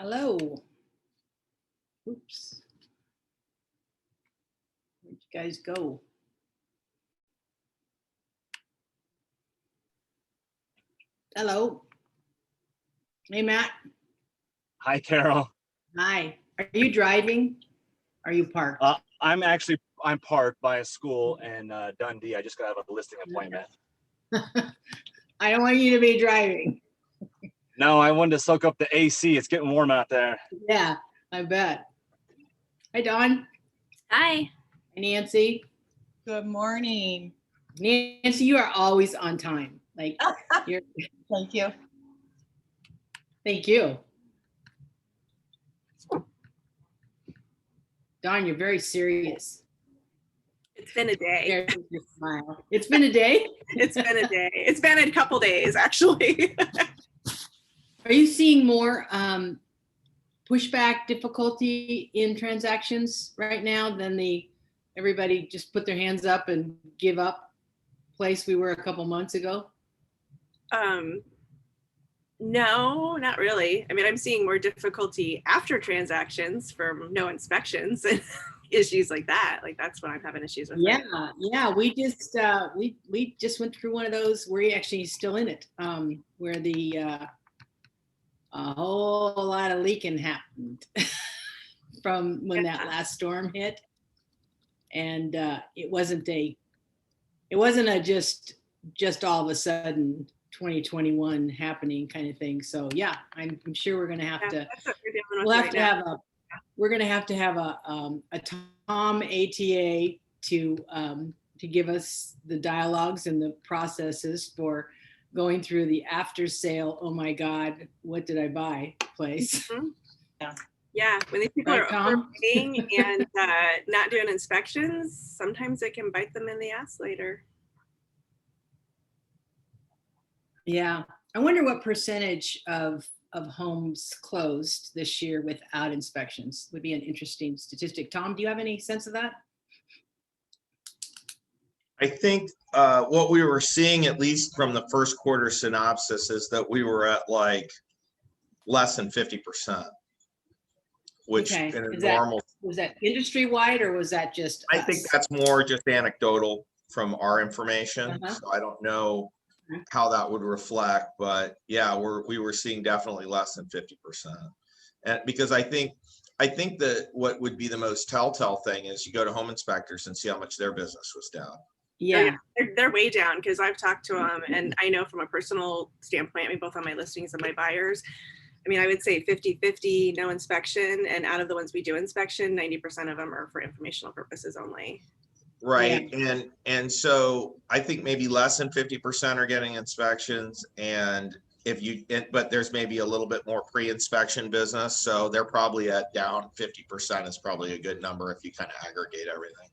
Hello. Oops. Where'd you guys go? Hello. Hey, Matt. Hi, Carol. Hi. Are you driving? Are you parked? I'm parked by a school in Dundee. I just got out of a listing appointment. I don't want you to be driving. No, I wanted to soak up the AC. It's getting warm out there. Yeah, I bet. Hi, Dawn. Hi. Nancy. Good morning. Nancy, you are always on time. Like, you're. Thank you. Thank you. Dawn, you're very serious. It's been a day. There's your smile. It's been a day. It's been a day. It's been a couple days, actually. Are you seeing more pushback difficulty in transactions right now than the everybody just put their hands up and give up place we were a couple months ago? No, not really. I mean, I'm seeing more difficulty after transactions from no inspections and issues like that. Like that's when I'm having issues with. Yeah, yeah. We just went through one of those. We're actually still in it, where the a whole lot of leaking happened from when that last storm hit, and it wasn't a just all of a sudden 2021 happening kind of thing. So yeah, I'm sure we're gonna have to. That's what we're dealing with We'll have right to now. have a. We're gonna have to have a Tom ATA to give us the dialogues and the processes for going through the after sale. Oh my God, what did I buy? Place. Mhm. Yeah. Yeah, when these people Right, are Tom? overpaying and not doing inspections, sometimes it can bite them in the ass later. Yeah, I wonder what percentage of homes closed this year without inspections. Would be an interesting statistic. Tom, do you have any sense of that? I think what we were seeing, at least from the first quarter synopsis, is that we were at like less than 50%, which Okay. in a Is that- normal, Was that industry wide or was that just I us? think that's more just anecdotal from our information. Uh-huh. So I don't know Okay. how that would reflect, but yeah, we were seeing definitely less than 50%. And because I think that what would be the most telltale thing is you go to home inspectors and see how much their business was down. Yeah. They're way down because I've talked to them and I know from a personal standpoint, I mean, both on my listings and my buyers, I mean, I would say 50-50, no inspection. And out of the ones we do inspection, 90% of them are for informational purposes only. Right. And so I think maybe less than 50% are getting inspections. And but there's maybe a little bit more pre-inspection business. So they're probably at down 50% is probably a good number if you kind of aggregate everything.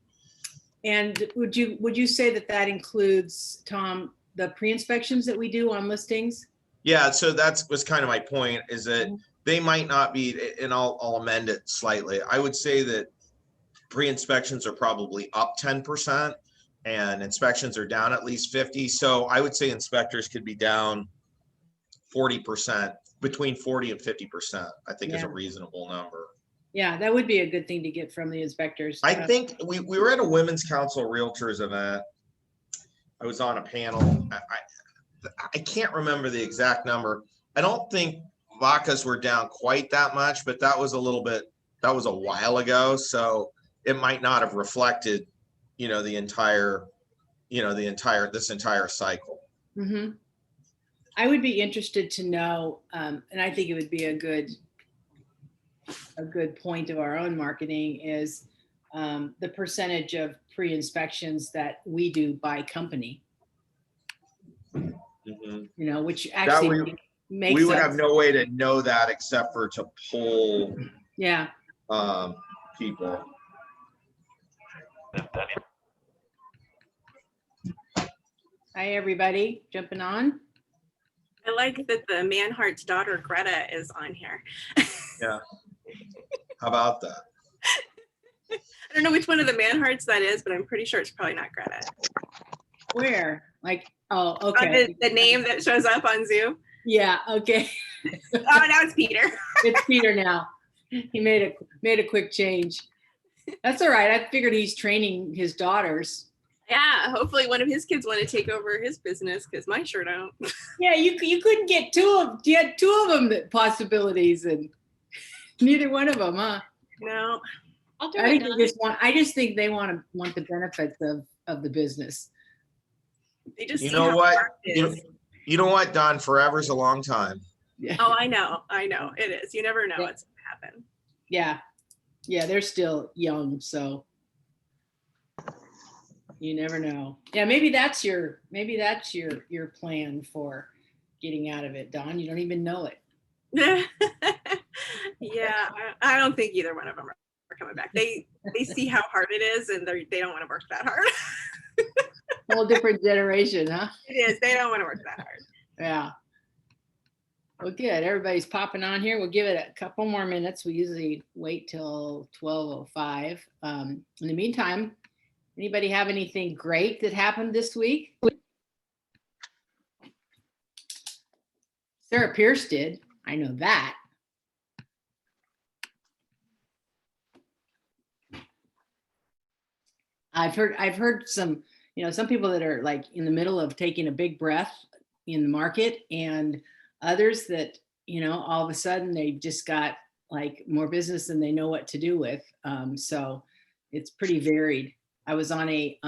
And would you say that includes, Tom, the pre-inspections that we do on listings? Yeah. So was kind of my point, is that they might not be, and I'll amend it slightly. I would say that pre-inspections are probably up 10% and inspections are down at least 50. So I would say inspectors could be down 40%, between 40 and 50%, I think is a reasonable number. Yeah, that would be a good thing to get from the inspectors. I think we were at a Women's Council Realtors event. I was on a panel. I can't remember the exact number. I don't think vacas were down quite that much, but that was a while ago. So it might not have reflected, this entire cycle. Mm-hmm. I would be interested to know, and I think it would be a good point of our own marketing is the percentage of pre-inspections that we do by company. Mm-hmm. Which actually makes we would have no way to know that except for to pull people. Hi, everybody, jumping on. I like that the Manhart's daughter, Greta, is on here. Yeah. How about that? I don't know which one of the Manharts that is, but I'm pretty sure it's probably not Greta. Where? Like, oh, okay. The name that shows up on Zoom. Yeah, okay. Oh, now it's Peter. It's Peter now. He made a quick change. That's all right. I figured he's training his daughters. Yeah, hopefully one of his kids want to take over his business because mine sure don't. Yeah, you couldn't get you had two of them possibilities and neither one of them, huh? No. I'll do I it. think Don. I just think they want the benefits of the business. They just You see know how what? hard it is. You know what, Don? Forever's a long time. Yeah. Oh, I know. It is. You never know Yeah. what's gonna happen. Yeah. Yeah, they're still young, so you never know. Yeah, maybe that's your plan for getting out of it, Don. You don't even know it. Yeah, I don't think either one of them are coming back. They see how hard it is and they don't want to work that hard. Whole different generation, huh? It is. They don't want to work that hard. Yeah. Well, good. Everybody's popping on here. We'll give it a couple more minutes. We usually wait till 12:05. In the meantime, anybody have anything great that happened this week? Sarah Pierce did. I know that. I've heard some, some people that are like in the middle of taking a big breath in the market, and others that, all of a sudden they just got like more business than they know what to do with. So it's pretty varied. I was on a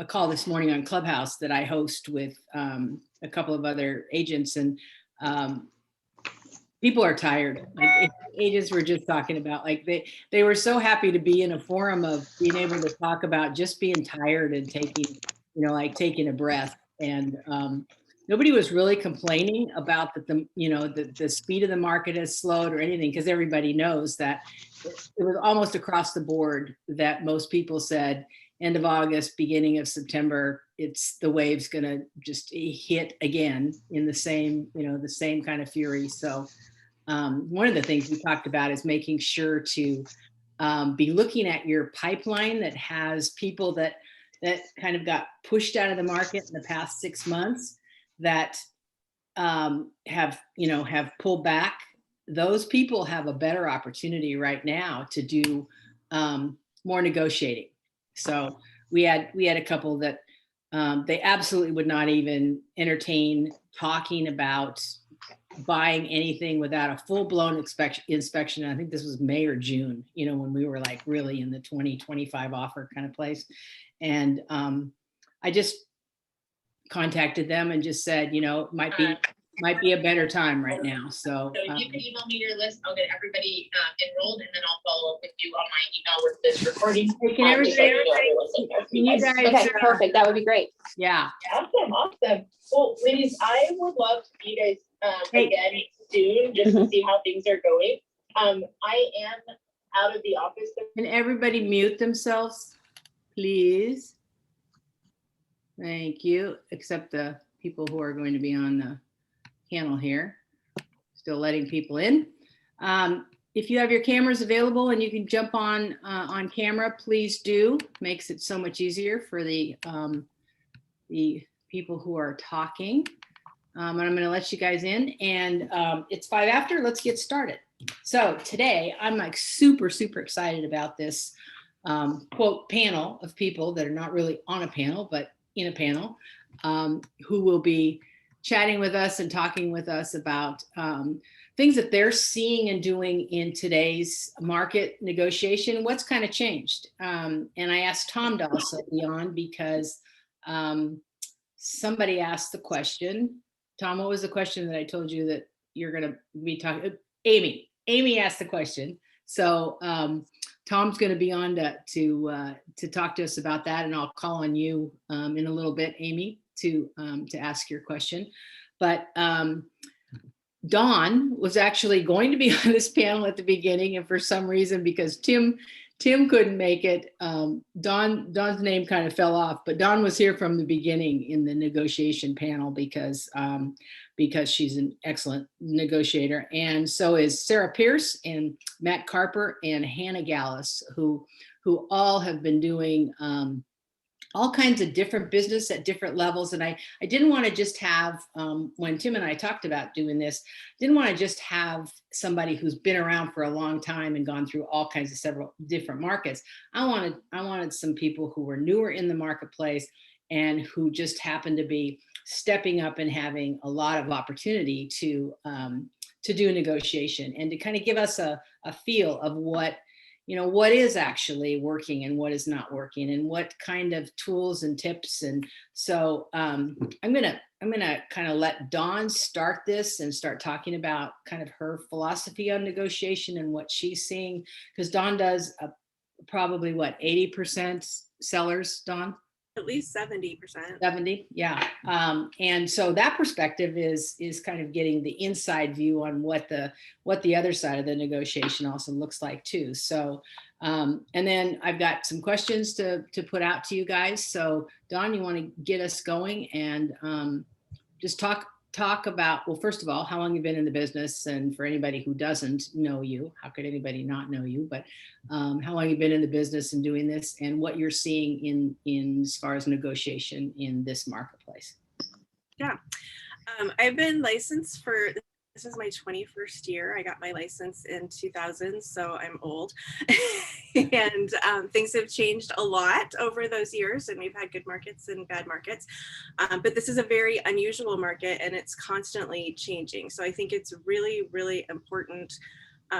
call this morning on Clubhouse that I host with a couple of other agents, and people are tired. Like agents were just talking about, like they were so happy to be in a forum of being able to talk about just being tired and taking, taking a breath. And nobody was really complaining about that the speed of the market has slowed or anything, because everybody knows that it was almost across the board that most people said end of August, beginning of September, the wave's gonna just hit again in the same kind of fury. So one of the things we talked about is making sure to be looking at your pipeline that has people that kind of got pushed out of the market in the past 6 months that have pulled back. Those people have a better opportunity right now to do more negotiating. So we had a couple that they absolutely would not even entertain talking about buying anything without a full-blown inspection. I think this was May or June, when we were like really in the 20-25 offer kind of place. And I just contacted them and just said, might be a better time right now. So you can email me your list. I'll get everybody enrolled, and then I'll follow up with you on my email with this recording. Can you guys, okay, perfect. That would be great. Yeah. Awesome. Well, ladies, I would love to see you guys again soon, just to see how things are going. I am out of the office. Can everybody mute themselves, please? Thank you, except the people who are going to be on the panel here. Still letting people in. If you have your cameras available and you can jump on camera, please do. Makes it so much easier for the people who are talking. And I'm going to let you guys in, and it's 5 after. Let's get started. So today I'm like super excited about this quote panel of people that are not really on a panel, but in a panel, who will be chatting with us and talking with us about things that they're seeing and doing in today's market negotiation. What's kind of changed? And I asked Tom to also be on because somebody asked the question. Tom, what was the question that I told you that you're going to be talking? Amy asked the question. So Tom's going to be on to talk to us about that, and I'll call on you in a little bit, Amy, to ask your question. But Dawn was actually going to be on this panel at the beginning, and for some reason, because Tim couldn't make it, Dawn's name kind of fell off. But Dawn was here from the beginning in the negotiation panel because she's an excellent negotiator, and so is Sarah Pierce and Matt Carper and Hannah Gallus, who all have been doing all kinds of different business at different levels. And I didn't want to just have, when Tim and I talked about doing this, didn't want to just have somebody who's been around for a long time and gone through all kinds of several different markets. I wanted some people who were newer in the marketplace and who just happened to be stepping up and having a lot of opportunity to do a negotiation and to kind of give us a feel of what is actually working and what is not working and what kind of tools and tips. And so I'm gonna kind of let Dawn start this and start talking about kind of her philosophy on negotiation and what she's seeing, because Dawn does probably what, 80% sellers, Dawn? At least 70%. 70, yeah. And so that perspective is kind of getting the inside view on what the other side of the negotiation also looks like too. So, and then I've got some questions to put out to you guys. So Dawn, you want to get us going and just talk about, well, first of all, how long you've been in the business, and for anybody who doesn't know you, how could anybody not know you, but how long you've been in the business and doing this, and what you're seeing in as far as negotiation in this marketplace. Yeah, I've been licensed for, this is my 21st year. I got my license in 2000, so I'm old. And things have changed a lot over those years, and we've had good markets and bad markets. But this is a very unusual market, and it's constantly changing. So I think it's really, really important,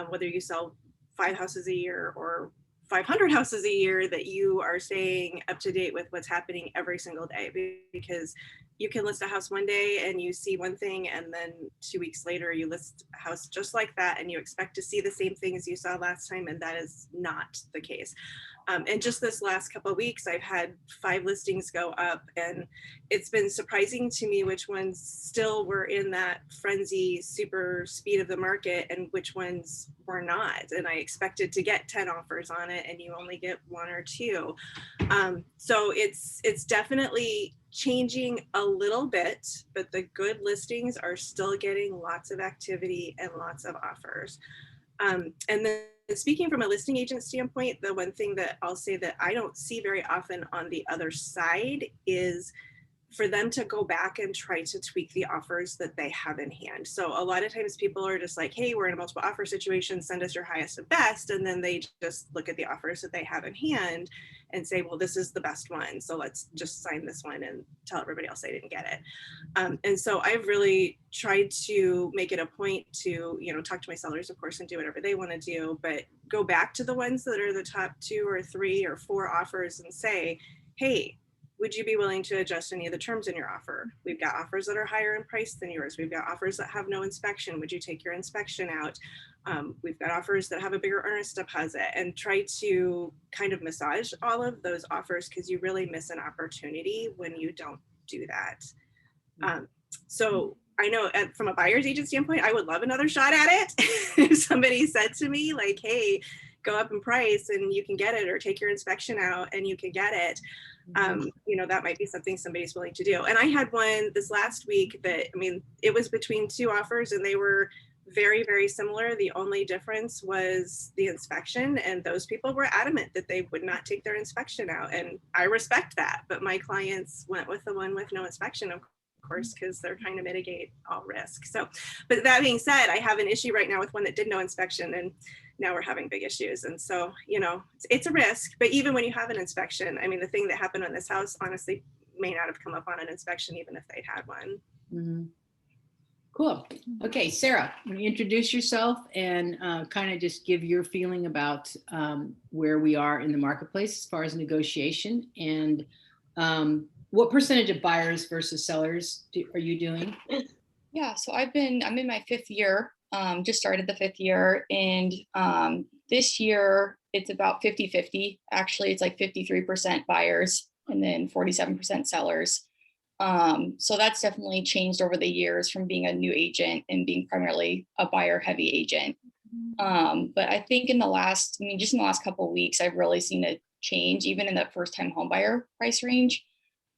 whether you sell 5 houses a year or 500 houses a year, that you are staying up to date with what's happening every single day, because you can list a house one day and you see one thing, and then 2 weeks later you list a house just like that and you expect to see the same things you saw last time, and that is not the case. And just this last couple of weeks, I've had 5 listings go up, and it's been surprising to me which ones still were in that frenzy, super speed of the market, and which ones were not. And I expected to get 10 offers on it, and you only get 1 or 2. So it's definitely changing a little bit, but the good listings are still getting lots of activity and lots of offers. And then speaking from a listing agent standpoint, the one thing that I'll say that I don't see very often on the other side is for them to go back and try to tweak the offers that they have in hand. So a lot of times people are just like, hey, we're in a multiple offer situation, send us your highest and best. And then they just look at the offers that they have in hand and say, well, this is the best one, so let's just sign this one and tell everybody else they didn't get it. And so I've really tried to make it a point to, talk to my sellers, of course, and do whatever they want to do, but go back to the ones that are the top 2 or 3 or 4 offers and say, hey, would you be willing to adjust any of the terms in your offer? We've got offers that are higher in price than yours. We've got offers that have no inspection. Would you take your inspection out? We've got offers that have a bigger earnest deposit, and try to kind of massage all of those offers, because you really miss an opportunity when you don't do that. So I know from a buyer's agent standpoint, I would love another shot at it. If somebody said to me like, hey, go up in price and you can get it, or take your inspection out and you can get it. That might be something somebody's willing to do. And I had one this last week that, it was between 2 offers, and they were very, very similar. The only difference was the inspection, and those people were adamant that they would not take their inspection out. And I respect that, but my clients went with the one with no inspection, of course, because they're trying to mitigate all risk. So, but that being said, I have an issue right now with one that did no inspection, and now we're having big issues. And so, it's a risk, but even when you have an inspection, the thing that happened on this house, honestly, may not have come up on an inspection, even if they'd had one. Mm-hmm. Cool. Okay, Sarah, when you introduce yourself and kind of just give your feeling about where we are in the marketplace as far as negotiation, and what percentage of buyers versus sellers are you doing? Yeah, so I'm in my 5th year, just started the 5th year. And this year it's about 50-50. Actually, it's like 53% buyers and then 47% sellers. So that's definitely changed over the years from being a new agent and being primarily a buyer heavy agent. But I think in the last couple of weeks, I've really seen a change, even in the first time home buyer price range.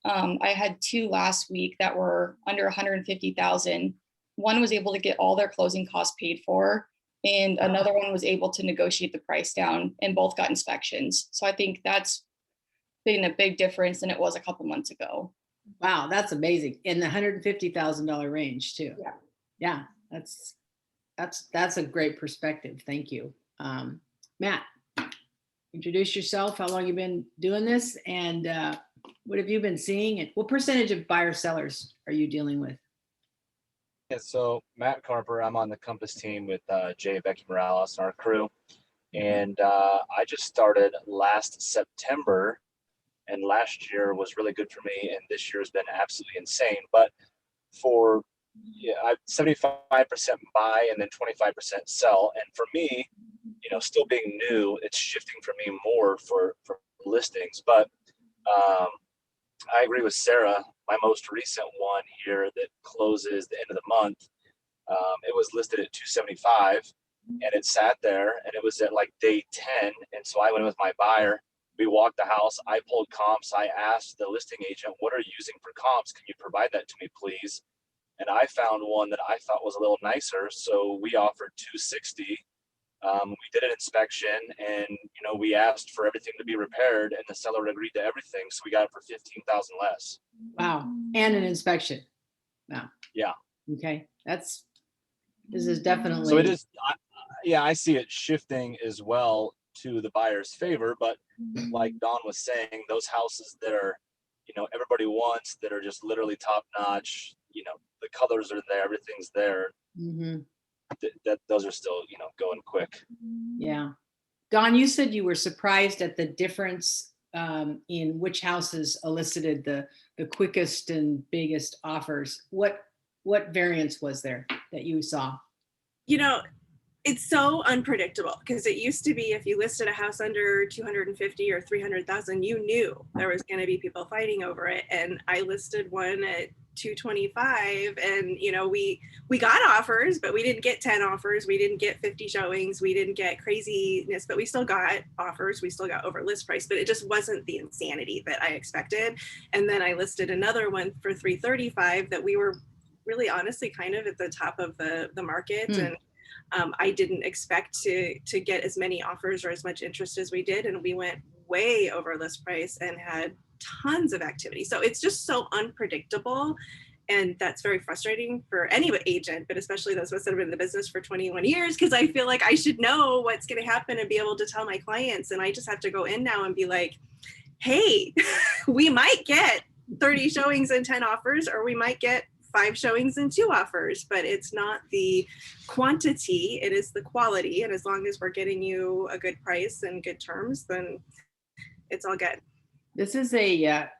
I had 2 last week that were under 150,000. One was able to get all their closing costs paid for, and another one was able to negotiate the price down, and both got inspections. So I think that's been a big difference than it was a couple months ago. Wow, that's amazing. In the $150,000 range too. Yeah. Yeah, that's a great perspective. Thank you. Matt, introduce yourself. How long you been doing this, and what have you been seeing? And what percentage of buyer sellers are you dealing with? Yeah, so Matt Carper, I'm on the Compass team with Jay and Becky Morales and our crew. And I just started last September, and last year was really good for me, and this year has been absolutely insane. But for 75% buy and then 25% sell. And for me, still being new, it's shifting for me more for listings. But I agree with Sarah. My most recent one here that closes the end of the month, it was listed at 275, and it sat there, and it was at like day 10. And so I went with my buyer. We walked the house. I pulled comps. I asked the listing agent, "What are you using for comps? Can you provide that to me, please?" And I found one that I thought was a little nicer. So we offered 260. We did an inspection, and we asked for everything to be repaired, and the seller agreed to everything. So we got it for 15,000 less. Wow, and an inspection. Wow. Yeah. Okay, this is definitely. So it is. I see it shifting as well to the buyer's favor. But like Dawn was saying, those houses that are, everybody wants, that are just literally top notch. The colors are there, everything's there. Mhm. That those are still, going quick. Yeah. Dawn, you said you were surprised at the difference in which houses elicited the quickest and biggest offers. What variance was there that you saw? It's so unpredictable, because it used to be if you listed a house under 250 or 300,000, you knew there was going to be people fighting over it. And I listed one at 225, and we got offers, but we didn't get 10 offers. We didn't get 50 showings. We didn't get craziness, but we still got offers. We still got over list price, but it just wasn't the insanity that I expected. And then I listed another one for 335 that we were really honestly kind of at the top of the market. And I didn't expect to get as many offers or as much interest as we did. And we went way over list price and had tons of activity. So it's just so unpredictable. And that's very frustrating for any agent, but especially those of us that have been in the business for 21 years, because I feel like I should know what's going to happen and be able to tell my clients. And I just have to go in now and be like, hey, we might get 30 showings and 10 offers, or we might get 5 showings and 2 offers, but it's not the quantity, it is the quality. And as long as we're getting you a good price and good terms, then it's all good. This is a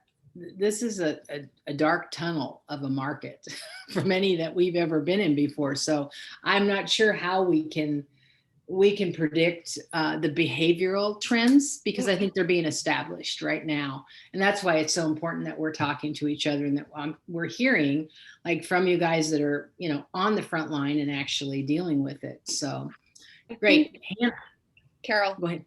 dark tunnel of a market from any that we've ever been in before. So I'm not sure how we can predict the behavioral trends, because I think they're being established right now. And that's why it's so important that we're talking to each other, and that we're hearing like from you guys that are, on the front line and actually dealing with it. So great. Hannah, Carol, go ahead.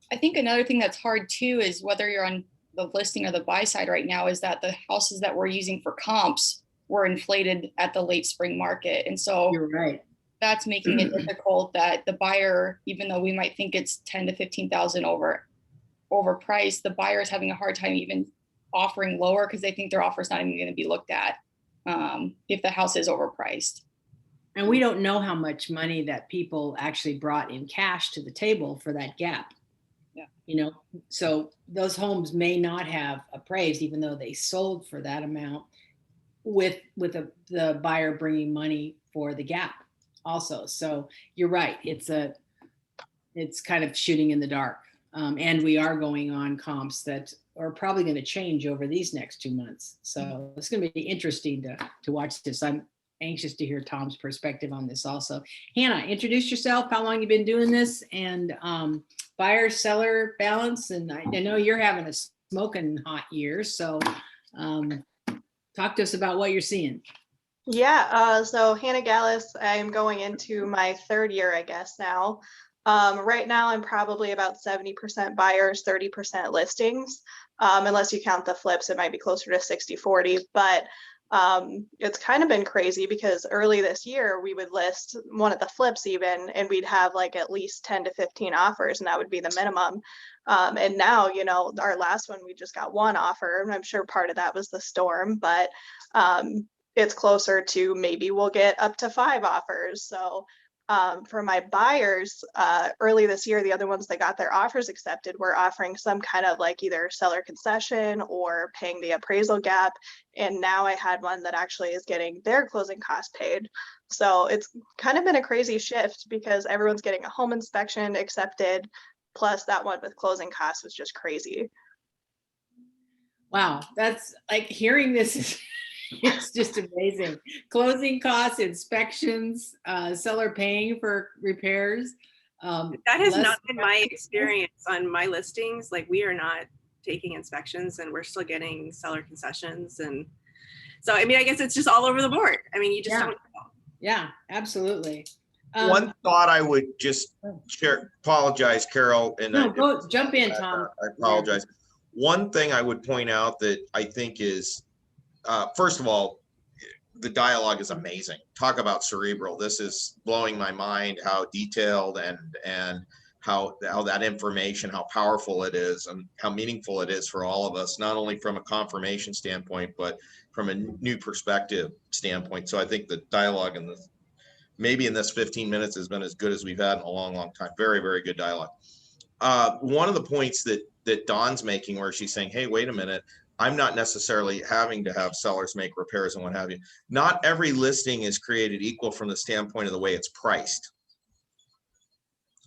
I think another thing that's hard too is whether you're on the listing or the buy side right now, is that the houses that we're using for comps were inflated at the late spring market. And so You're right. that's making it difficult that the buyer, even though we might think it's 10 to 15,000 overpriced, the buyer is having a hard time even offering lower, because they think their offer is not even going to be looked at if the house is overpriced. And we don't know how much money that people actually brought in cash to the table for that gap. Yeah. So those homes may not have appraised, even though they sold for that amount, with the buyer bringing money for the gap also. So you're right. It's kind of shooting in the dark. And we are going on comps that are probably going to change over these next 2 months. So it's going to be interesting to watch this. I'm anxious to hear Tom's perspective on this also. Hannah, introduce yourself, how long you've been doing this, and buyer seller balance. And I know you're having a smoking hot year. So talk to us about what you're seeing. Yeah, so Hannah Gallus, I'm going into my 3rd year, I guess now. Right now, I'm probably about 70% buyers, 30% listings. Unless you count the flips, it might be closer to 60-40. But It's kind of been crazy because early this year we would list one of the flips even, and we'd have like at least 10 to 15 offers, and that would be the minimum. And now, you know, our last one, we just got one offer, and I'm sure part of that was the storm, but it's closer to maybe we'll get up to 5 offers. So for my buyers, early this year, the other ones that got their offers accepted were offering some kind of like either seller concession or paying the appraisal gap. And now I had one that actually is getting their closing costs paid. So it's kind of been a crazy shift because everyone's getting a home inspection accepted. Plus that one with closing costs was just crazy. Wow, that's like hearing this is it's just amazing. Closing costs, inspections, seller paying for repairs. That has less- not been my experience on my listings. Like, we are not taking inspections and we're still getting seller concessions. And so, I mean, I guess it's just all over the board. I mean, you just Yeah. don't know. Yeah, absolutely. One thought I would just share, apologize, Carol, and No, go jump in, Tom. I apologize. One thing I would point out that I think is, first of all, the dialogue is amazing. Talk about cerebral. This is blowing my mind how detailed and how that information, how powerful it is and how meaningful it is for all of us, not only from a confirmation standpoint, but from a new perspective standpoint. So I think the dialogue in this, maybe in this 15 minutes has been as good as we've had in a long, long time. Very, very good dialogue. One of the points that Dawn's making where she's saying, hey, wait a minute, I'm not necessarily having to have sellers make repairs and what have you. Not every listing is created equal from the standpoint of the way it's priced.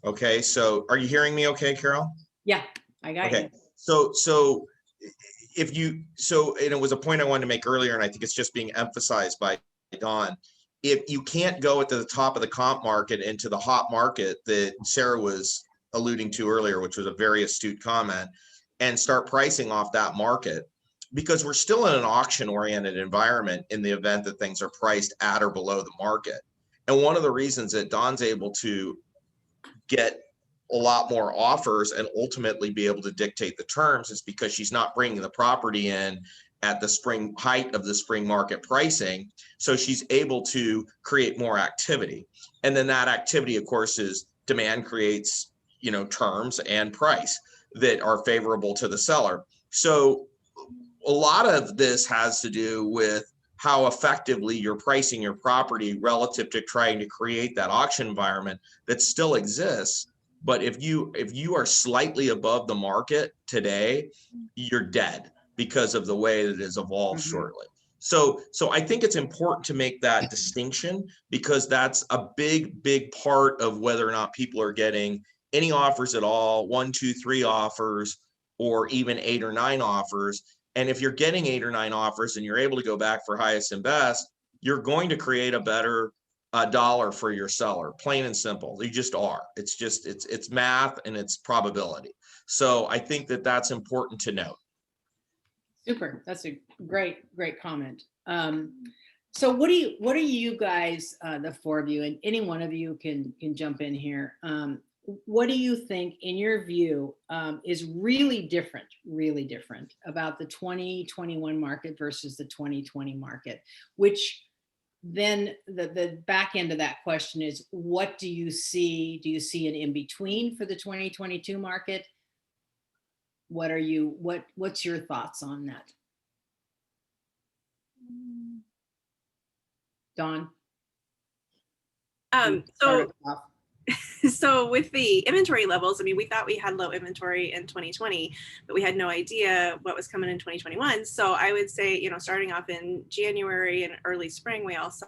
Okay, so are you hearing me okay, Carol? Yeah, I got Okay, you. so if you, and it was a point I wanted to make earlier, and I think it's just being emphasized by Dawn. If you can't go at the top of the comp market into the hot market that Sarah was alluding to earlier, which was a very astute comment, and start pricing off that market, because we're still in an auction-oriented environment in the event that things are priced at or below the market. And one of the reasons that Dawn's able to get a lot more offers and ultimately be able to dictate the terms is because she's not bringing the property in at the spring height of the spring market pricing. So she's able to create more activity. And then that activity, of course, is demand creates, you know, terms and price that are favorable to the seller. So a lot of this has to do with how effectively you're pricing your property relative to trying to create that auction environment that still exists. But if you are slightly above the market today, you're dead because of the way that it has evolved shortly. So I think it's important to make that distinction, because that's a big, big part of whether or not people are getting any offers at all, 1, 2, 3 offers, or even 8 or 9 offers. And if you're getting 8 or 9 offers and you're able to go back for highest and best, you're going to create a better dollar for your seller, plain and simple. You just are. It's just, it's math and it's probability. So I think that that's important to note. Super. That's a great comment. So what are you guys, the 4 of you, and any one of you can jump in here. What do you think, in your view, is really different about the 2021 market versus the 2020 market? Which then the back end of that question is, what do you see? Do you see an in between for the 2022 market? What's your thoughts on that? Dawn? So with the inventory levels, I mean, we thought we had low inventory in 2020, but we had no idea what was coming in 2021. So I would say, you know, starting off in January and early spring, we all saw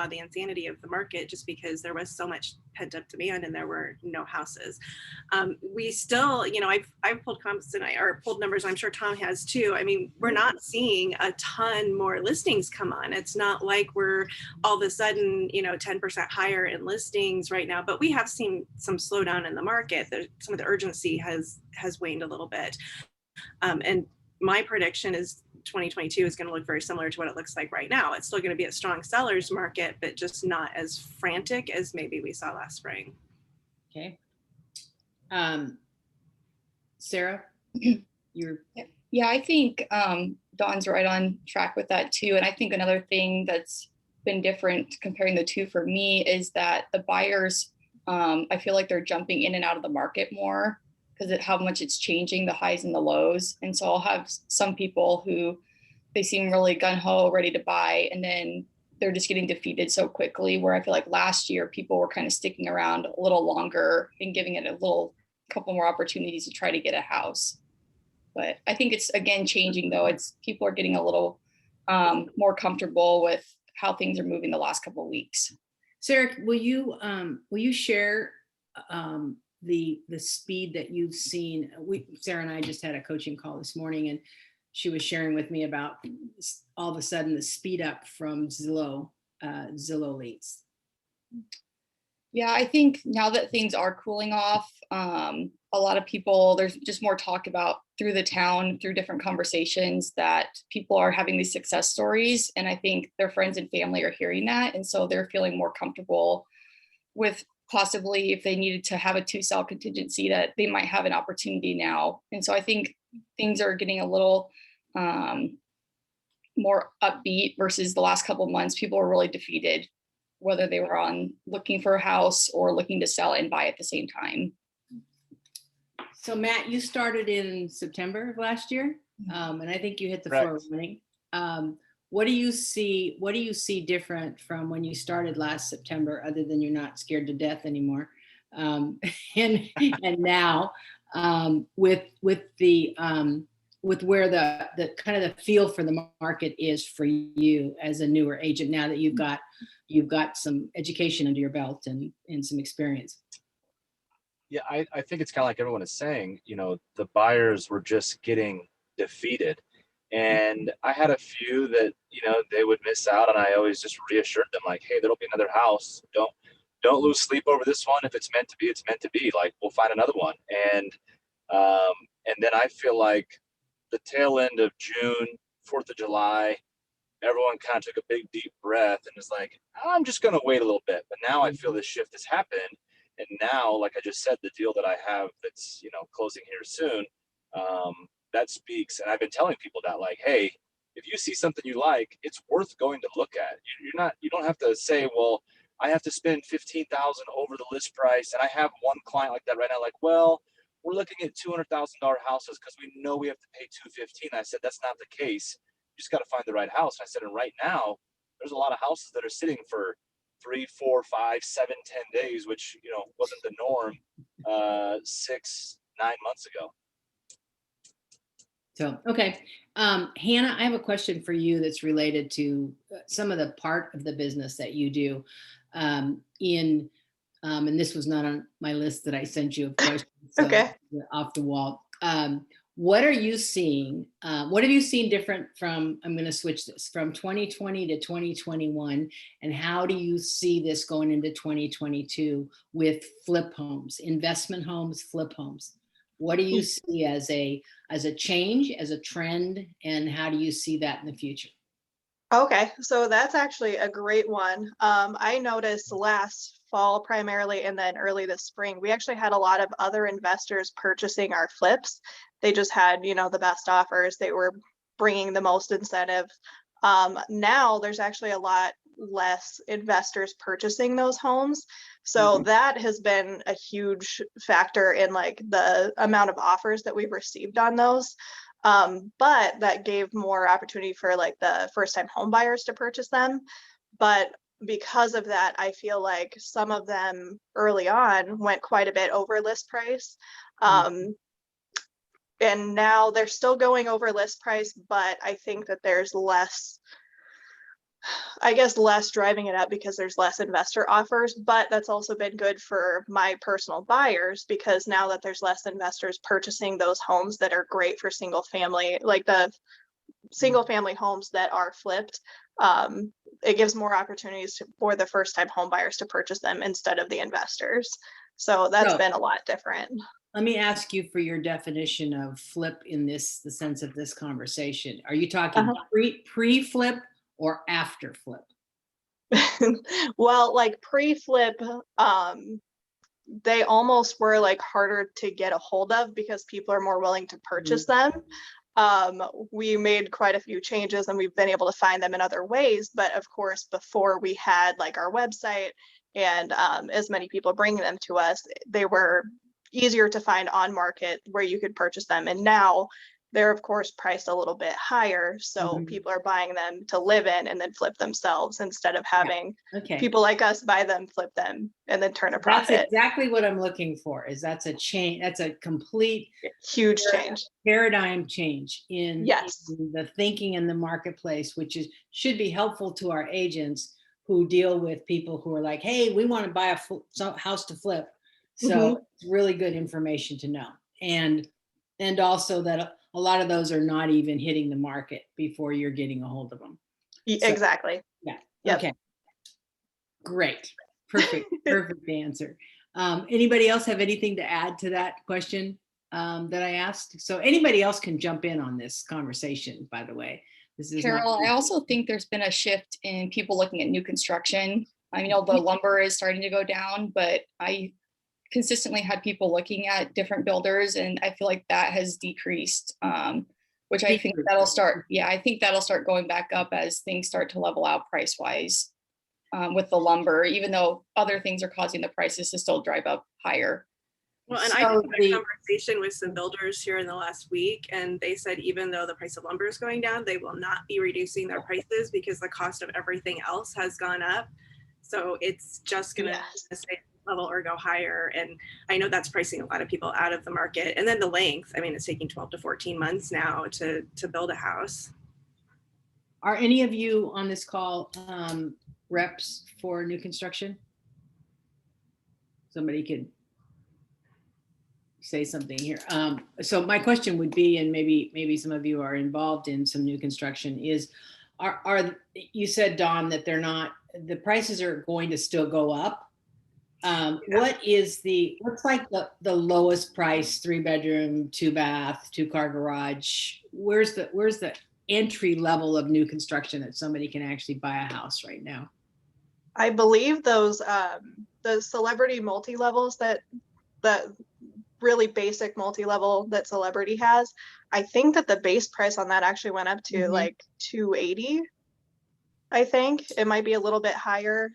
the insanity of the market just because there was so much pent up demand and there were no houses. We still, you know, I've pulled comps and pulled numbers. I'm sure Tom has too. I mean, we're not seeing a ton more listings come on. It's not like we're all of a sudden, you know, 10% higher in listings right now, but we have seen some slowdown in the market. Some of the urgency has waned a little bit. And my prediction is 2022 is going to look very similar to what it looks like right now. It's still going to be a strong seller's market, but just not as frantic as maybe we saw last spring. Okay. Sarah, Yeah, I think Dawn's right on track with that too. And I think another thing that's been different comparing the two for me is that the buyers, I feel like they're jumping in and out of the market more because of how much it's changing, the highs and the lows. And so I'll have some people who they seem really gung-ho, ready to buy, and then they're just getting defeated so quickly, where I feel like last year people were kind of sticking around a little longer and giving it a couple more opportunities to try to get a house. But I think it's, again, changing though. It's people are getting a little more comfortable with how things are moving the last couple of weeks. Sarah, will you share the speed that you've seen? Sarah and I just had a coaching call this morning, and she was sharing with me about all of a sudden the speed up from Zillow leads. Yeah, I think now that things are cooling off, a lot of people, there's just more talk about through the town, through different conversations, that people are having these success stories. And I think their friends and family are hearing that. And so they're feeling more comfortable with possibly, if they needed to have a 2-cell contingency, that they might have an opportunity now. And so I think things are getting a little more upbeat versus the last couple of months. People are really defeated, whether they were on looking for a house or looking to sell and buy at the same time. So Matt, you started in September of last year, and I think you hit the floor running. What do you see different from when you started last September, other than you're not scared to death anymore, and now with where the kind of the feel for the market is for you as a newer agent, now that you've got some education under your belt and some experience? Yeah, I think it's kind of like everyone is saying, the buyers were just getting defeated. And I had a few that, they would miss out, and I always just reassured them, like, hey, there'll be another house. Don't lose sleep over this one. If it's meant to be, it's meant to be. Like, we'll find another one. And then I feel like the tail end of June, 4th of July, everyone kind of took a big deep breath and was like, I'm just going to wait a little bit. But now I feel this shift has happened. And now, like I just said, the deal that I have that's, closing here soon, that speaks. And I've been telling people that, like, hey, if you see something you like, it's worth going to look at. You don't have to say, well, I have to spend $15,000 over the list price. And I have one client like that right now, like, well, we're looking at $200,000 houses because we know we have to pay $215,000. I said, that's not the case. You just got to find the right house. And I said, and right now, there's a lot of houses that are sitting for 3, 4, 5, 7, 10 days, which, wasn't the norm 6, 9 months ago. So, okay. Hannah, I have a question for you that's related to some of the part of the business that you do and this was not on my list that I sent you of questions. So Okay. Off the wall. What are you seeing? What have you seen different from, I'm going to switch this, from 2020 to 2021, and how do you see this going into 2022 with flip homes, investment homes, flip homes? What do you see as a change, as a trend, and how do you see that in the future? Okay, so that's actually a great one. I noticed last fall primarily, and then early this spring, we actually had a lot of other investors purchasing our flips. They just had, the best offers. They were bringing the most incentive. Now there's actually a lot less investors purchasing those homes. So that has been a huge factor in like the amount of offers that we've received on those. But that gave more opportunity for like the first-time home buyers to purchase them. But because of that, I feel like some of them early on went quite a bit over list price. And now they're still going over list price, but I think that there's less driving it up because there's less investor offers. But that's also been good for my personal buyers, because now that there's less investors purchasing those homes that are great for single family, like the single family homes that are flipped, it gives more opportunities for the first time home buyers to purchase them instead of the investors. So that's been a lot different. Let me ask you for your definition of flip in the sense of this conversation. Are you talking pre-flip or after flip? Well, like pre-flip, they almost were like harder to get a hold of because people are more willing to purchase them. We made quite a few changes and we've been able to find them in other ways. But of course, before we had like our website and as many people bringing them to us, they were easier to find on market where you could purchase them. And now they're of course priced a little bit higher. So Mhm. people are buying them to live in and then flip themselves instead of having Okay. people like us buy them, flip them, and then turn a That's profit. exactly what I'm looking for, is that's a change, that's a complete Huge change. paradigm change in Yes. in the thinking in the marketplace, which should be helpful to our agents who deal with people who are like, hey, we want to buy a house to flip. So it's really good information to know. And also that a lot of those are not even hitting the market before you're getting a hold of them. So- Exactly. Yeah. Yep. Okay. Great. Perfect. Perfect answer. Anybody else have anything to add to that question that I asked? So anybody else can jump in on this conversation, by the way. This is not- Carol, I also think there's been a shift in people looking at new construction. I know the lumber is starting to go down, but I consistently had people looking at different builders, and I feel like that has decreased, which I think that'll start, I think that'll start going back up as things start to level out price wise with the lumber, even though other things are causing the prices to still drive up higher. Well, and I So had a conversation with some builders here in the last week, and they said even though the price of lumber is going down, they will not be reducing their prices because the cost of everything else has gone up. So it's just going to stay level or go higher. And I know that's pricing a lot of people out of the market. And then the length, I mean, it's taking 12 to 14 months now to build a house. Are any of you on this call reps for new construction? Somebody could say something here. So my question would be, and maybe some of you are involved in some new construction, is are you said, Dawn, that they're not, the prices are going to still go up. What's like the lowest price 3-bedroom, 2-bath, 2-car garage? Where's the entry level of new construction that somebody can actually buy a house right now? I believe those the celebrity multi-levels that really basic multi-level that Celebrity has, I think that the base price on that actually went up to like $280. I think it might be a little bit higher.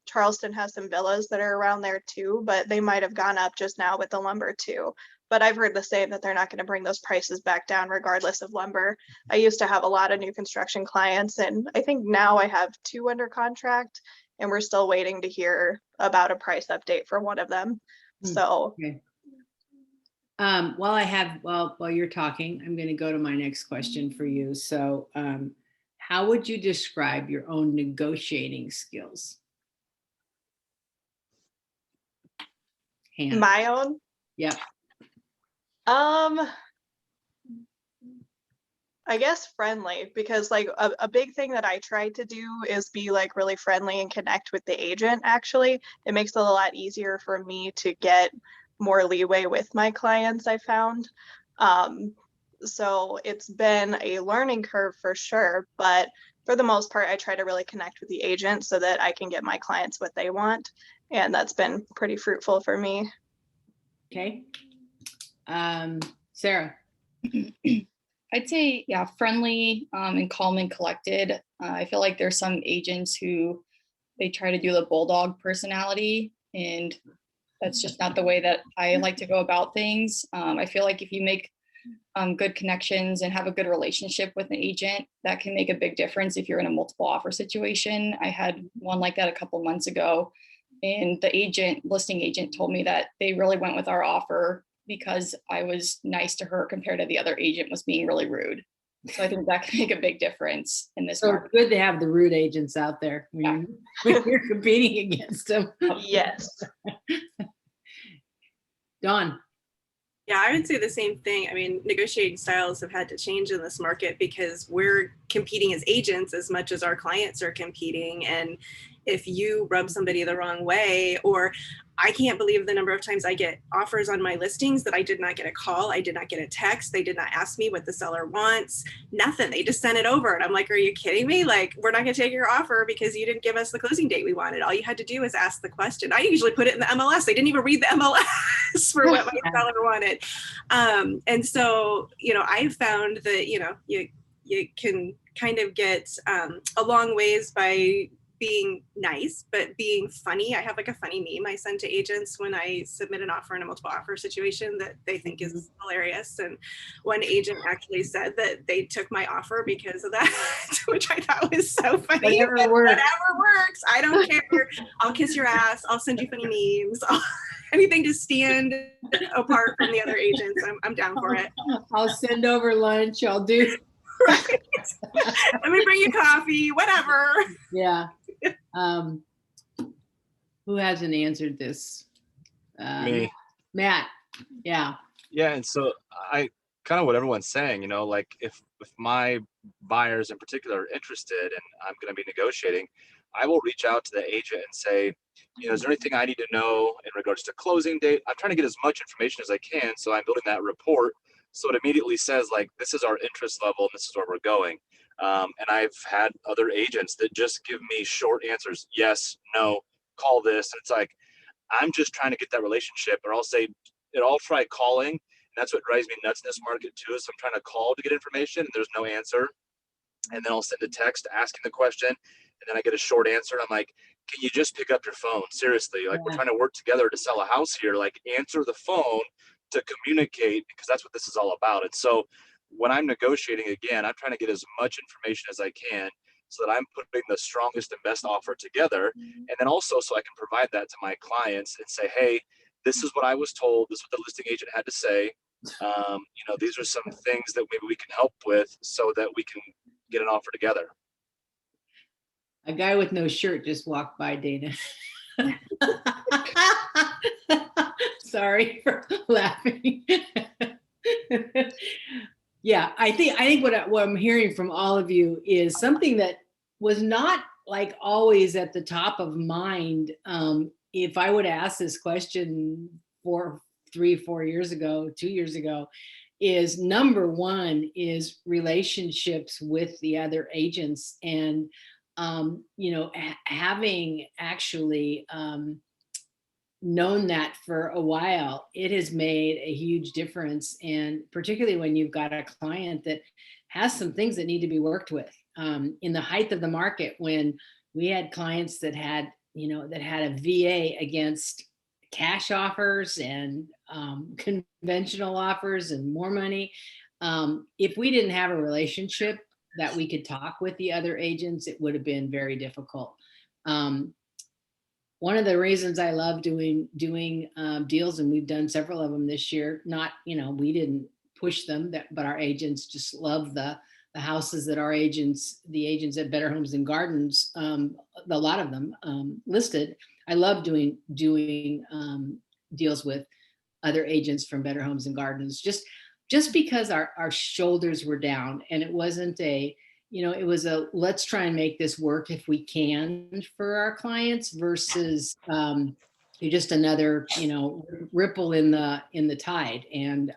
Charleston has some villas that are around there too, but they might have gone up just now with the lumber too. But I've heard the same, that they're not going to bring those prices back down regardless of lumber. I used to have a lot of new construction clients, and I think now I have 2 under contract, and we're still waiting to hear about a price update for one of them. So okay. While you're talking, I'm going to go to my next question for you. So how would you describe your own negotiating skills? Hannah. My own? Yeah. I guess friendly, because like a big thing that I try to do is be like really friendly and connect with the agent. Actually, it makes it a lot easier for me to get more leeway with my clients, I found. So it's been a learning curve for sure, but for the most part, I try to really connect with the agent so that I can get my clients what they want. And that's been pretty fruitful for me. Okay. Sarah. I'd say, yeah, friendly and calm and collected. I feel like there's some agents who they try to do the bulldog personality, and that's just not the way that I like to go about things. I feel like if you make good connections and have a good relationship with an agent, that can make a big difference if you're in a multiple offer situation. I had one like that a couple months ago, and the listing agent told me that they really went with our offer because I was nice to her compared to the other agent was being really rude. So I think that can make a big difference in this So market. it's good to have the rude agents out there when you're competing against them. Yes. Dawn. Yeah, I would say the same thing. I mean, negotiating styles have had to change in this market because we're competing as agents as much as our clients are competing. And if you rub somebody the wrong way, or I can't believe the number of times I get offers on my listings that I did not get a call. I did not get a text. They did not ask me what the seller wants. Nothing. They just sent it over. And I'm like, are you kidding me? Like, we're not going to take your offer because you didn't give us the closing date we wanted. All you had to do was ask the question. I usually put it in the MLS. They didn't even read the MLS for what my seller wanted. And so, I've found that, you can kind of get a long ways by being nice, but being funny. I have like a funny meme I send to agents when I submit an offer in a multiple offer situation that they think is hilarious. And one agent actually said that they took my offer because of that, which I thought was so funny. Whatever works. Whatever works. I don't care. I'll kiss your ass. I'll send you funny memes. Anything to stand apart from the other agents. I'm down for it. I'll send over lunch. I'll do. Right. Let me bring you coffee, whatever. Yeah. Who hasn't answered this? Me. Matt. Yeah. Yeah, and so I kind of what everyone's saying, like if my buyers in particular are interested and I'm going to be negotiating, I will reach out to the agent and say, is there anything I need to know in regards to closing date? I'm trying to get as much information as I can, so I'm building that report so it immediately says like, this is our interest level and this is where we're going. And I've had other agents that just give me short answers. Yes, no, call this. And it's like, I'm just trying to get that relationship, or I'll say, I'll try calling. And that's what drives me nuts in this market too, is I'm trying to call to get information and there's no answer. And then I'll send a text asking the question. And then I get a short answer. And I'm like, can you just pick up your phone? Seriously, like we're trying to work together to sell a house here. Like answer the phone to communicate, because that's what this is all about. And so when I'm negotiating, again, I'm trying to get as much information as I can so that I'm putting the strongest and best offer together. And then also so I can provide that to my clients and say, hey, this is what I was told. This is what the listing agent had to say. These are some things that maybe we can help with so that we can get an offer together. A guy with no shirt just walked by, Dana. Sorry for laughing. Yeah, I think what I'm hearing from all of you is something that was not like always at the top of mind. If I would ask this question 4 years ago, 2 years ago, is number one is relationships with the other agents, and having actually known that for a while, it has made a huge difference. And particularly when you've got a client that has some things that need to be worked with. In the height of the market, when we had clients that had a VA against cash offers and conventional offers and more money, if we didn't have a relationship that we could talk with the other agents, it would have been very difficult. One of the reasons I love doing deals, and we've done several of them this year, we didn't push them, but our agents just love the houses that the agents at Better Homes and Gardens, a lot of them listed. I love doing deals with other agents from Better Homes and Gardens, just because our shoulders were down, and it wasn't it was a let's try and make this work if we can for our clients versus just another ripple in the tide. And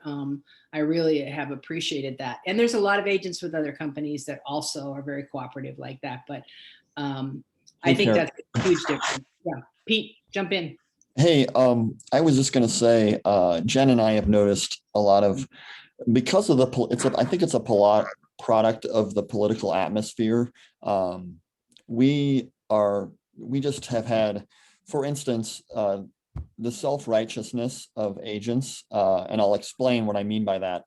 I really have appreciated that. And there's a lot of agents with other companies that also are very cooperative like that. But I think that's a huge difference. Yeah, Pete, jump in. Hey, I was just going to say, Jen and I have noticed a lot of, because of I think it's a product of the political atmosphere. We just have had, for instance, the self-righteousness of agents, and I'll explain what I mean by that.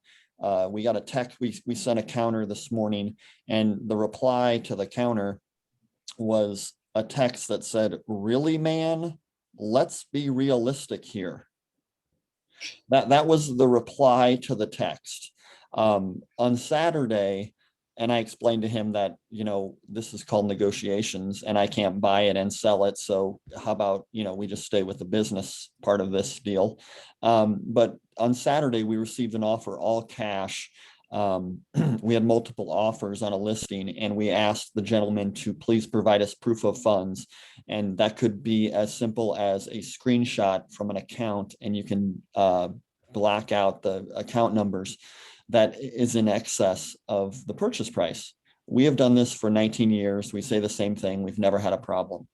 We got a text, we sent a counter this morning, and the reply to the counter was a text that said, "Really, man? Let's be realistic here." That was the reply to the text. On Saturday, and I explained to him that, this is called negotiations and I can't buy it and sell it. So how about, we just stay with the business part of this deal. But on Saturday, we received an offer all cash we had multiple offers on a listing, and we asked the gentleman to please provide us proof of funds. And that could be as simple as a screenshot from an account, and you can black out the account numbers that is in excess of the purchase price. We have done this for 19 years. We say the same thing. We've never had a problem.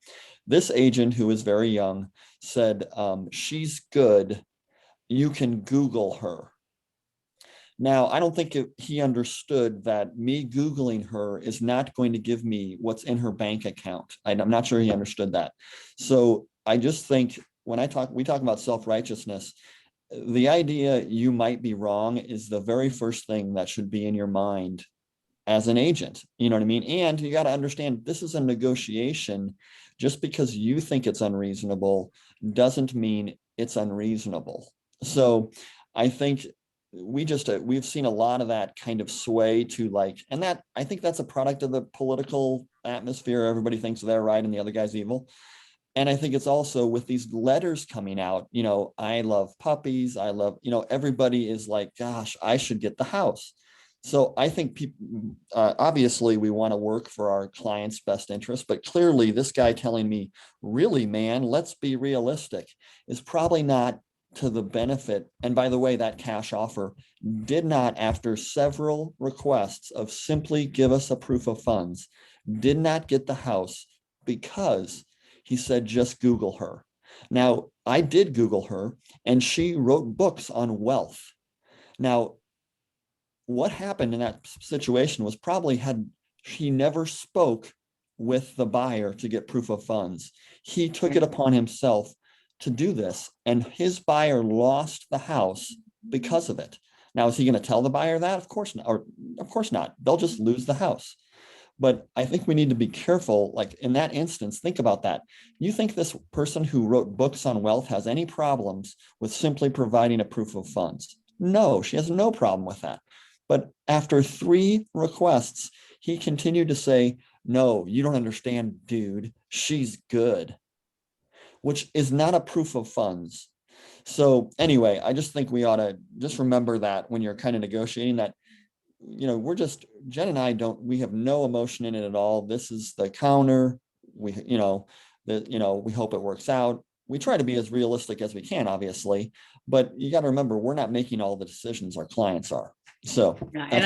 This agent, who is very young, said, she's good. You can Google her. Now, I don't think he understood that me Googling her is not going to give me what's in her bank account. I'm not sure he understood that. So I just think when we talk about self-righteousness, the idea you might be wrong is the very first thing that should be in your mind as an agent. You know what I mean? And you got to understand, this is a negotiation. Just because you think it's unreasonable doesn't mean it's unreasonable. So I think we've seen a lot of that kind of sway to like, and that I think that's a product of the political atmosphere. Everybody thinks they're right and the other guy's evil. And I think it's also with these letters coming out, you know, I love puppies. I love, you know, everybody is like, gosh, I should get the house. So I think people, obviously we want to work for our clients' best interest, but clearly this guy telling me, really, man, let's be realistic, is probably not to the benefit. And by the way, that cash offer did not, after several requests of simply give us a proof of funds, did not get the house because he said, just Google her. Now, I did Google her, and she wrote books on wealth. Now, what happened in that situation was probably had he never spoke with the buyer to get proof of funds. He took it upon himself to do this, and his buyer lost the house because of it. Now, is he going to tell the buyer that? Of course not. Or of course not. They'll just lose the house. But I think we need to be careful. Like in that instance, think about that. You think this person who wrote books on wealth has any problems with simply providing a proof of funds? No, she has no problem with that. But after 3 requests, he continued to say, no, you don't understand, dude. She's good, which is not a proof of funds. So anyway, I just think we ought to just remember that when you're kind of negotiating that, you know, Jen and I we have no emotion in it at all. This is the counter. We hope it works out. We try to be as realistic as we can, obviously, but you got to remember, we're not making all the decisions, our clients are. So, yeah, and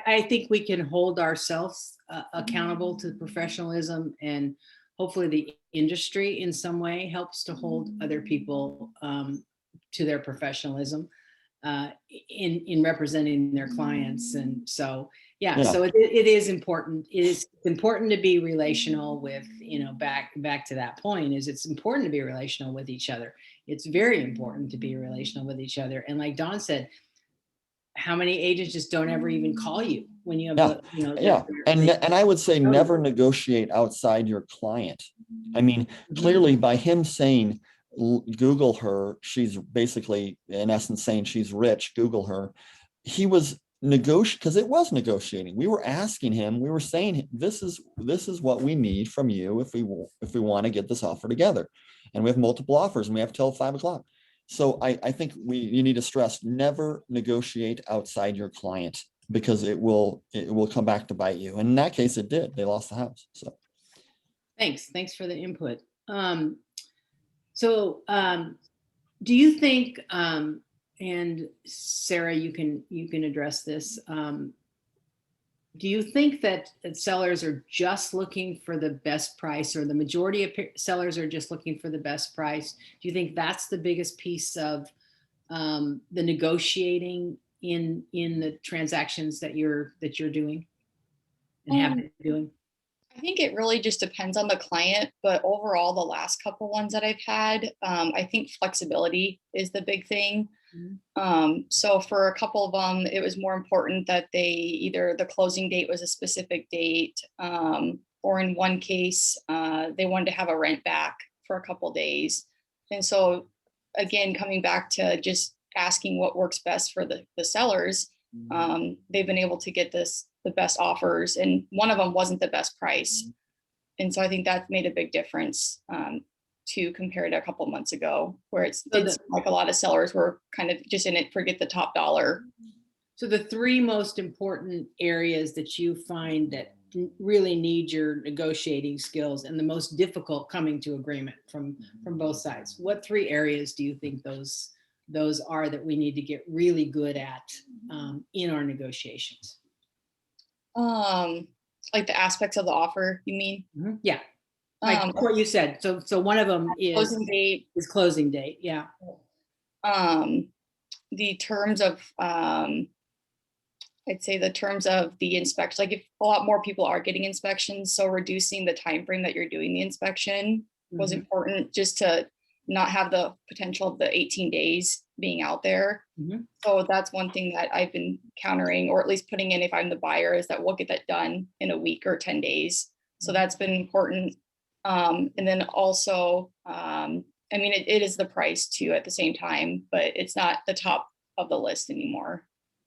I think we can hold ourselves accountable to professionalism, and hopefully the industry in some way helps to hold other people to their professionalism in representing their clients. And so, yeah. So it is important. It's important to be relational with, you know, back to that point, is it's important to be relational with each other. It's very important to be relational with each other. And like Dawn said, how many agents just don't ever even call you when you have, and I would say never negotiate outside your client. I mean, clearly by him saying, Google her, she's basically in essence saying she's rich, Google her. He was negotiating, because it was negotiating. We were asking him, we were saying, this is what we need from you if we want to get this offer together. And we have multiple offers and we have till 5 o'clock. So I think you need to stress, never negotiate outside your client, because it will come back to bite you. And in that case, it did. They lost the house. So thanks for the input. So do you think, and Sarah, you can address this. Do you think that sellers are just looking for the best price, or the majority of sellers are just looking for the best price? Do you think that's the biggest piece of the negotiating in the transactions that you're doing and have been doing? I think it really just depends on the client, but overall, the last couple ones that I've had, I think flexibility is the big thing. So for a couple of them, it was more important that either the closing date was a specific date, or in one case, they wanted to have a rent back for a couple of days. And so again, coming back to just asking what works best for the sellers, they've been able to get the best offers, and one of them wasn't the best price. And so I think that made a big difference to compare to a couple of months ago, where it's like a lot of sellers were kind of just in it for get the top dollar. So the three most important areas that you find that really need your negotiating skills and the most difficult coming to agreement from both sides. What three areas do you think those are that we need to get really good at in our negotiations? Like the aspects of the offer, you mean? Yeah, like what you said. So one of them is Closing date. closing date. Yeah. The terms of, I'd say the terms of the inspection, like if a lot more people are getting inspections, so reducing the time frame that you're doing the inspection was important, just to not have the potential of the 18 days being out there. So that's one thing that I've been countering, or at least putting in if I'm the buyer, is that we'll get that done in a week or 10 days. So that's been important. And then also, I mean, it is the price too at the same time, but it's not the top of the list anymore.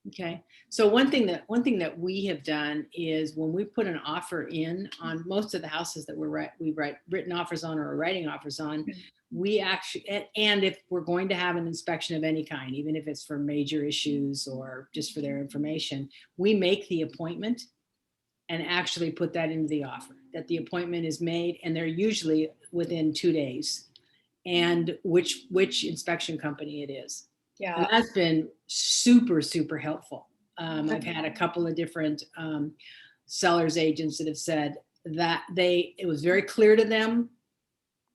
Okay, so one thing that we have done is when we put an offer in on most of the houses that we've written offers on or are writing offers on, we actually, and if we're going to have an inspection of any kind, even if it's for major issues or just for their information, we make the appointment and actually put that into the offer, that the appointment is made, and they're usually within 2 days, and which inspection company it is. Yeah. And that's been super, super helpful. I've had a couple of different sellers agents that have said that it was very clear to them.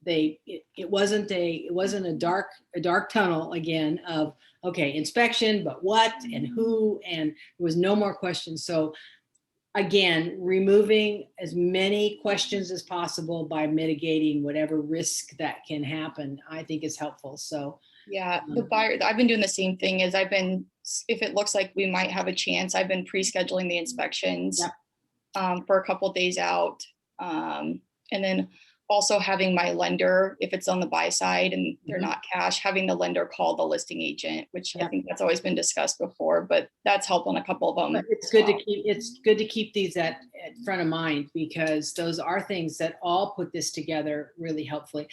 It wasn't a dark tunnel again of, okay, inspection, but what and who, and there was no more questions. So again, removing as many questions as possible by mitigating whatever risk that can happen, I think is helpful. So yeah, the buyer, I've been doing the same thing. Is if it looks like we might have a chance, I've been pre-scheduling the inspections for a couple of days out. And then also having my lender, if it's on the buy side and they're not cash, having the lender call the listing agent, which I think that's always been discussed before, but that's helped on a couple of them. But it's good to keep these at front of mind, because those are things that all put this together really helpfully.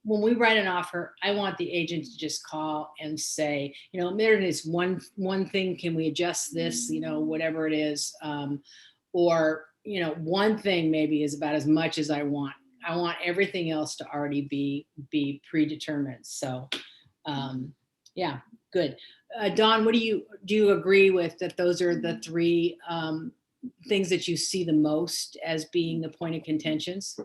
When we write an offer, I want the agent to just call and say, there is one thing, can we adjust this, whatever it is, or, one thing maybe is about as much as I want. I want everything else to already be predetermined. So, yeah, good. Dawn, do you agree with that? Those are the three things that you see the most as being the point of contentions?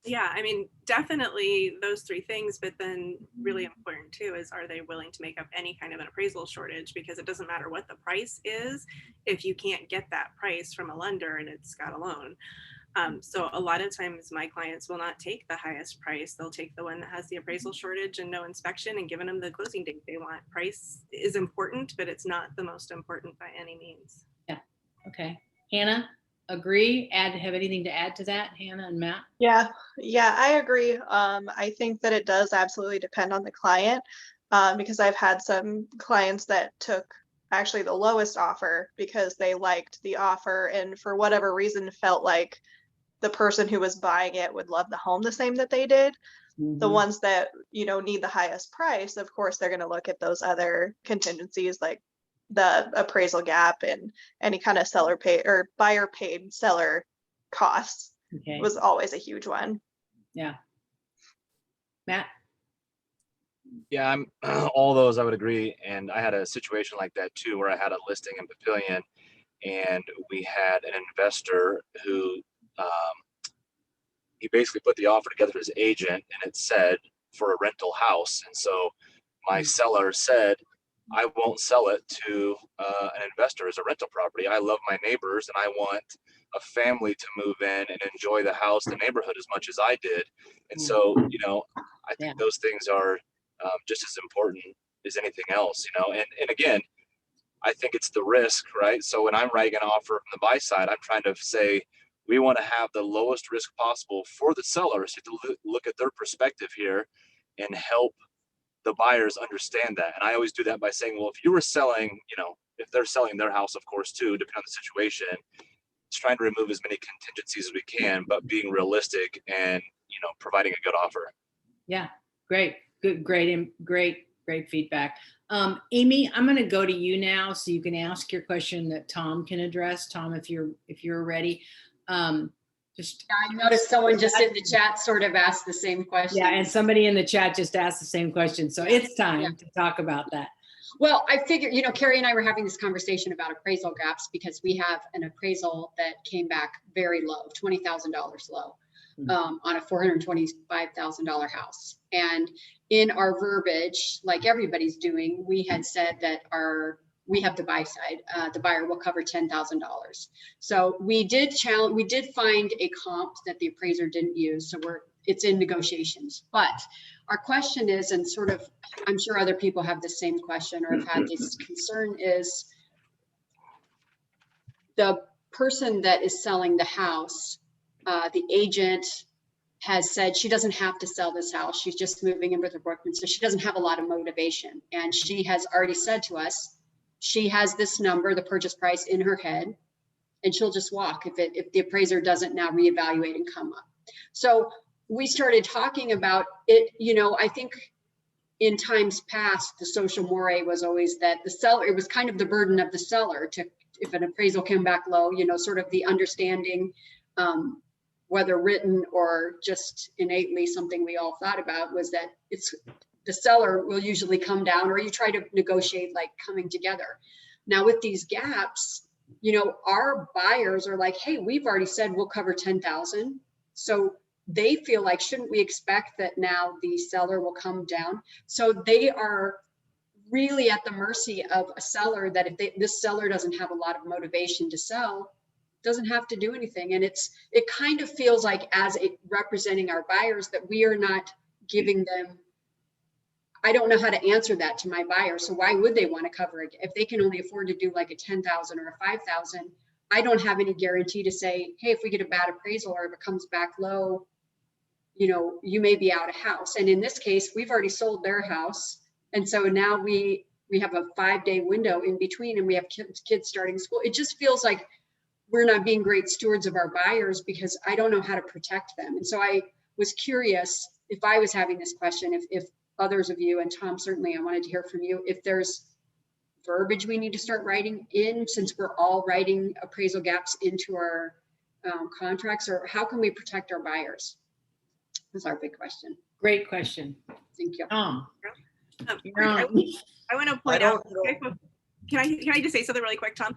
Yeah, I mean, definitely those three things, but then really important too is, are they willing to make up any kind of an appraisal shortage? Because it doesn't matter what the price is if you can't get that price from a lender and it's got a loan. So a lot of times my clients will not take the highest price. They'll take the one that has the appraisal shortage and no inspection, and giving them the closing date they want. Price is important, but it's not the most important by any means. Yeah. Okay. Hannah? Agree? Have anything to add to that, Hannah and Matt? Yeah, I agree. I think that it does absolutely depend on the client, because I've had some clients that took actually the lowest offer because they liked the offer and for whatever reason felt like the person who was buying it would love the home the same that they did. The ones that, need the highest price, of course, they're going to look at those other contingencies like the appraisal gap and any kind of seller pay or buyer paid seller costs. Was always a huge one. Yeah. Matt? Yeah, all those I would agree. And I had a situation like that too, where I had a listing in Papillion and we had an investor who he basically put the offer together as agent, and it said for a rental house. And so my seller said, I won't sell it to an investor as a rental property. I love my neighbors and I want a family to move in and enjoy the house, the neighborhood as much as I did. And so, I think those things are just as important as anything else, and again, I think it's the risk, right? So when I'm writing an offer from the buy side, I'm trying to say, we want to have the lowest risk possible for the sellers to look at their perspective here and help the buyers understand that. And I always do that by saying, well, if you were selling, if they're selling their house, of course, too, depending on the situation, it's trying to remove as many contingencies as we can, but being realistic and, providing a good offer. Yeah, great. Good, great feedback. Amy, I'm going to go to you now so you can ask your question that Tom can address. Tom, if you're ready. Just I noticed someone just in the chat sort of asked the same question. yeah, and somebody in the chat just asked the same question. So it's time to talk about that. Well, I figured, you know, Carrie and I were having this conversation about appraisal gaps because we have an appraisal that came back very low, $20,000 low, on a $425,000 house. And in our verbiage, like everybody's doing, we had said that we have the buy side, the buyer will cover $10,000. So we did find a comp that the appraiser didn't use. So it's in negotiations. But our question is, and sort of, I'm sure other people have the same question or have had this concern, is the person that is selling the house, the agent has said she doesn't have to sell this house. She's just moving in with her boyfriend. So she doesn't have a lot of motivation. And she has already said to us, she has this number, the purchase price, in her head, and she'll just walk if the appraiser doesn't now reevaluate and come up. So we started talking about it. You know, I think in times past, the social moray was always that the seller, it was kind of the burden of the seller to, if an appraisal came back low, you know, sort of the understanding, whether written or just innately something we all thought about, was that it's the seller will usually come down, or you try to negotiate like coming together. Now with these gaps, you know, our buyers are like, hey, we've already said we'll cover 10,000. So they feel like, shouldn't we expect that now the seller will come down? So they are really at the mercy of a seller that if this seller doesn't have a lot of motivation to sell, doesn't have to do anything. And it kind of feels like, as representing our buyers, that we are not giving them, I don't know how to answer that to my buyer. So why would they want to cover it if they can only afford to do like a 10,000 or a 5,000? I don't have any guarantee to say, hey, if we get a bad appraisal or if it comes back low, you know, you may be out of house. And in this case, we've already sold their house. And so now we have a 5-day window in between, and we have kids starting school. It just feels like we're not being great stewards of our buyers, because I don't know how to protect them. And so I was curious, if I was having this question, if others of you, and Tom, certainly I wanted to hear from you, if there's verbiage we need to start writing in, since we're all writing appraisal gaps into our contracts, or how can we protect our buyers? That's our big question. Great question. Thank you. Tom. I want to point out. Can I just say something really quick, Tom?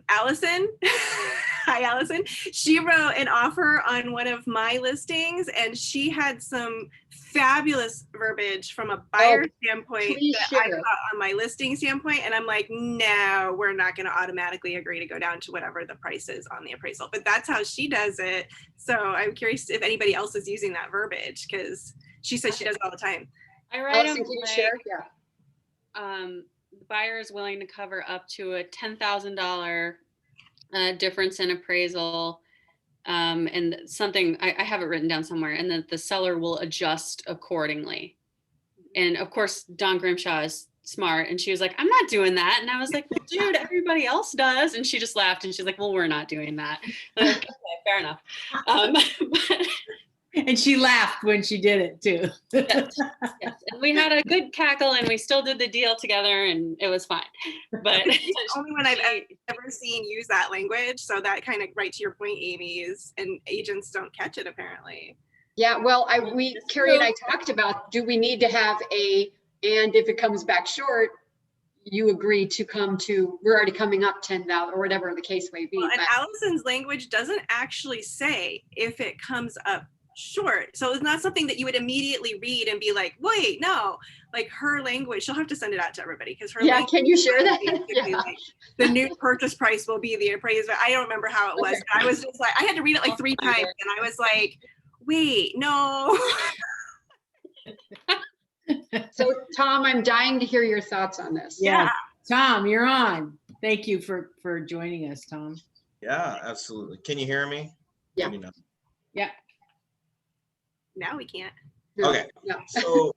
Allison, hi Allison. She wrote an offer on one of my listings, and she had some fabulous verbiage from a buyer standpoint that I thought on my listing standpoint. And I'm like, no, we're not going to automatically agree to go down to whatever the price is on the appraisal. But that's how she does it. So I'm curious if anybody else is using that verbiage, because she says she does it all the time. I write Allison, them can you like, share? Yeah. The buyer is willing to cover up to a $10,000 difference in appraisal, and something I have it written down somewhere, and that the seller will adjust accordingly. And of course, Dawn Grimshaw is smart, and she was like, I'm not doing that. And I was like, well, dude, everybody else does. And she just laughed, and she's like, well, we're not doing that. Like, okay, fair enough. And she laughed when she did it too. Yes. And we had a good cackle, and we still did the deal together, and it was fine. But it's the only one I've ever seen use that language. So that kind of, right to your point, Amy, is, and agents don't catch it apparently. Yeah, well, Carrie and I talked about, do we need to have and if it comes back short, you agree to come to, we're already coming up 10,000 or whatever the case may be. Well, and Allison's language doesn't actually say if it comes up short. So it's not something that you would immediately read and be like, wait, no, like her language, she'll have to send it out to everybody, because her language, can you share that? Like, the new purchase price will be the appraised. I don't remember how it was. I was just like, I had to read it like 3 times, and I was like, wait, no. So Tom, I'm dying to hear your thoughts on this. Yeah. Tom, you're on. Thank you for joining us, Tom. Yeah, absolutely. Can you hear me? Yeah. Yeah. Now we can't. Okay. No. So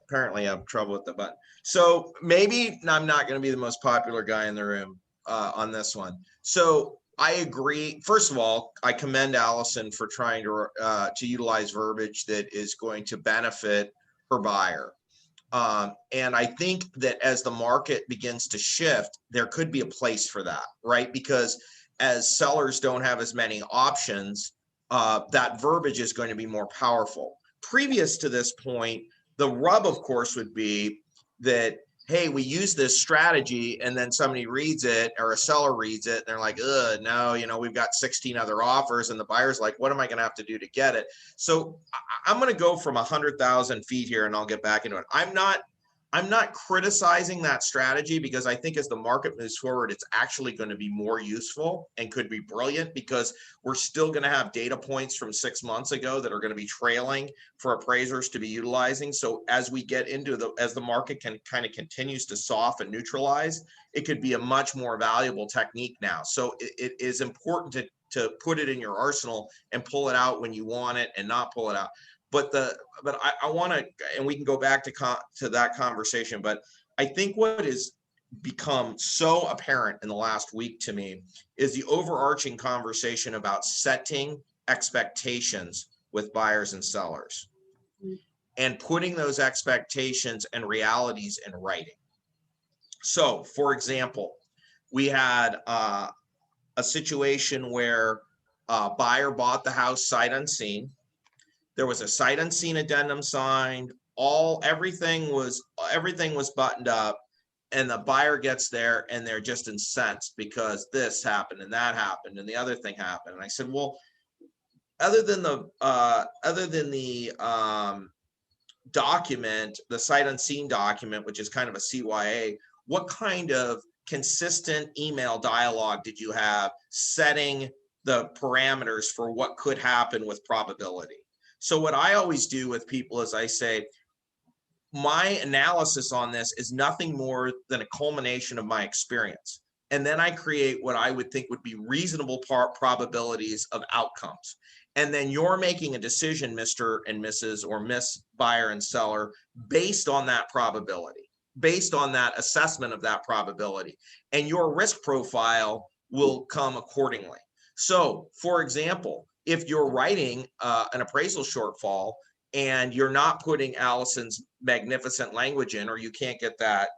apparently I have trouble with the button. So maybe I'm not going to be the most popular guy in the room on this one. So I agree. First of all, I commend Allison for trying to utilize verbiage that is going to benefit her buyer. And I think that as the market begins to shift, there could be a place for that, right? Because as sellers don't have as many options, that verbiage is going to be more powerful. Previous to this point, the rub, of course, would be that, hey, we use this strategy, and then somebody reads it, or a seller reads it, and they're like, no, we've got 16 other offers, and the buyer's like, what am I going to have to do to get it? So I'm going to go from 100,000 feet here, and I'll get back into it. I'm not criticizing that strategy, because I think as the market moves forward, it's actually going to be more useful and could be brilliant, because we're still going to have data points from 6 months ago that are going to be trailing for appraisers to be utilizing. So as we get into as the market can kind of continues to soften, neutralize, it could be a much more valuable technique now. So it is important to put it in your arsenal and pull it out when you want it and not pull it out. But I want to, and we can go back to that conversation, but I think what has become so apparent in the last week to me is the overarching conversation about setting expectations with buyers and sellers and putting those expectations and realities in writing. So, for example, we had a situation where a buyer bought the house sight unseen. There was a sight unseen addendum signed. Everything was buttoned up, and the buyer gets there and they're just incensed because this happened and that happened and the other thing happened. And I said, well, other than the document, the sight unseen document, which is kind of a CYA, what kind of consistent email dialogue did you have setting the parameters for what could happen with probability? So what I always do with people is I say, my analysis on this is nothing more than a culmination of my experience. And then I create what I would think would be reasonable probabilities of outcomes. And then you're making a decision, Mr. and Mrs. or Miss Buyer and Seller, based on that probability, based on that assessment of that probability. And your risk profile will come accordingly. So, for example, if you're writing an appraisal shortfall and you're not putting Allison's magnificent language in, or you can't get that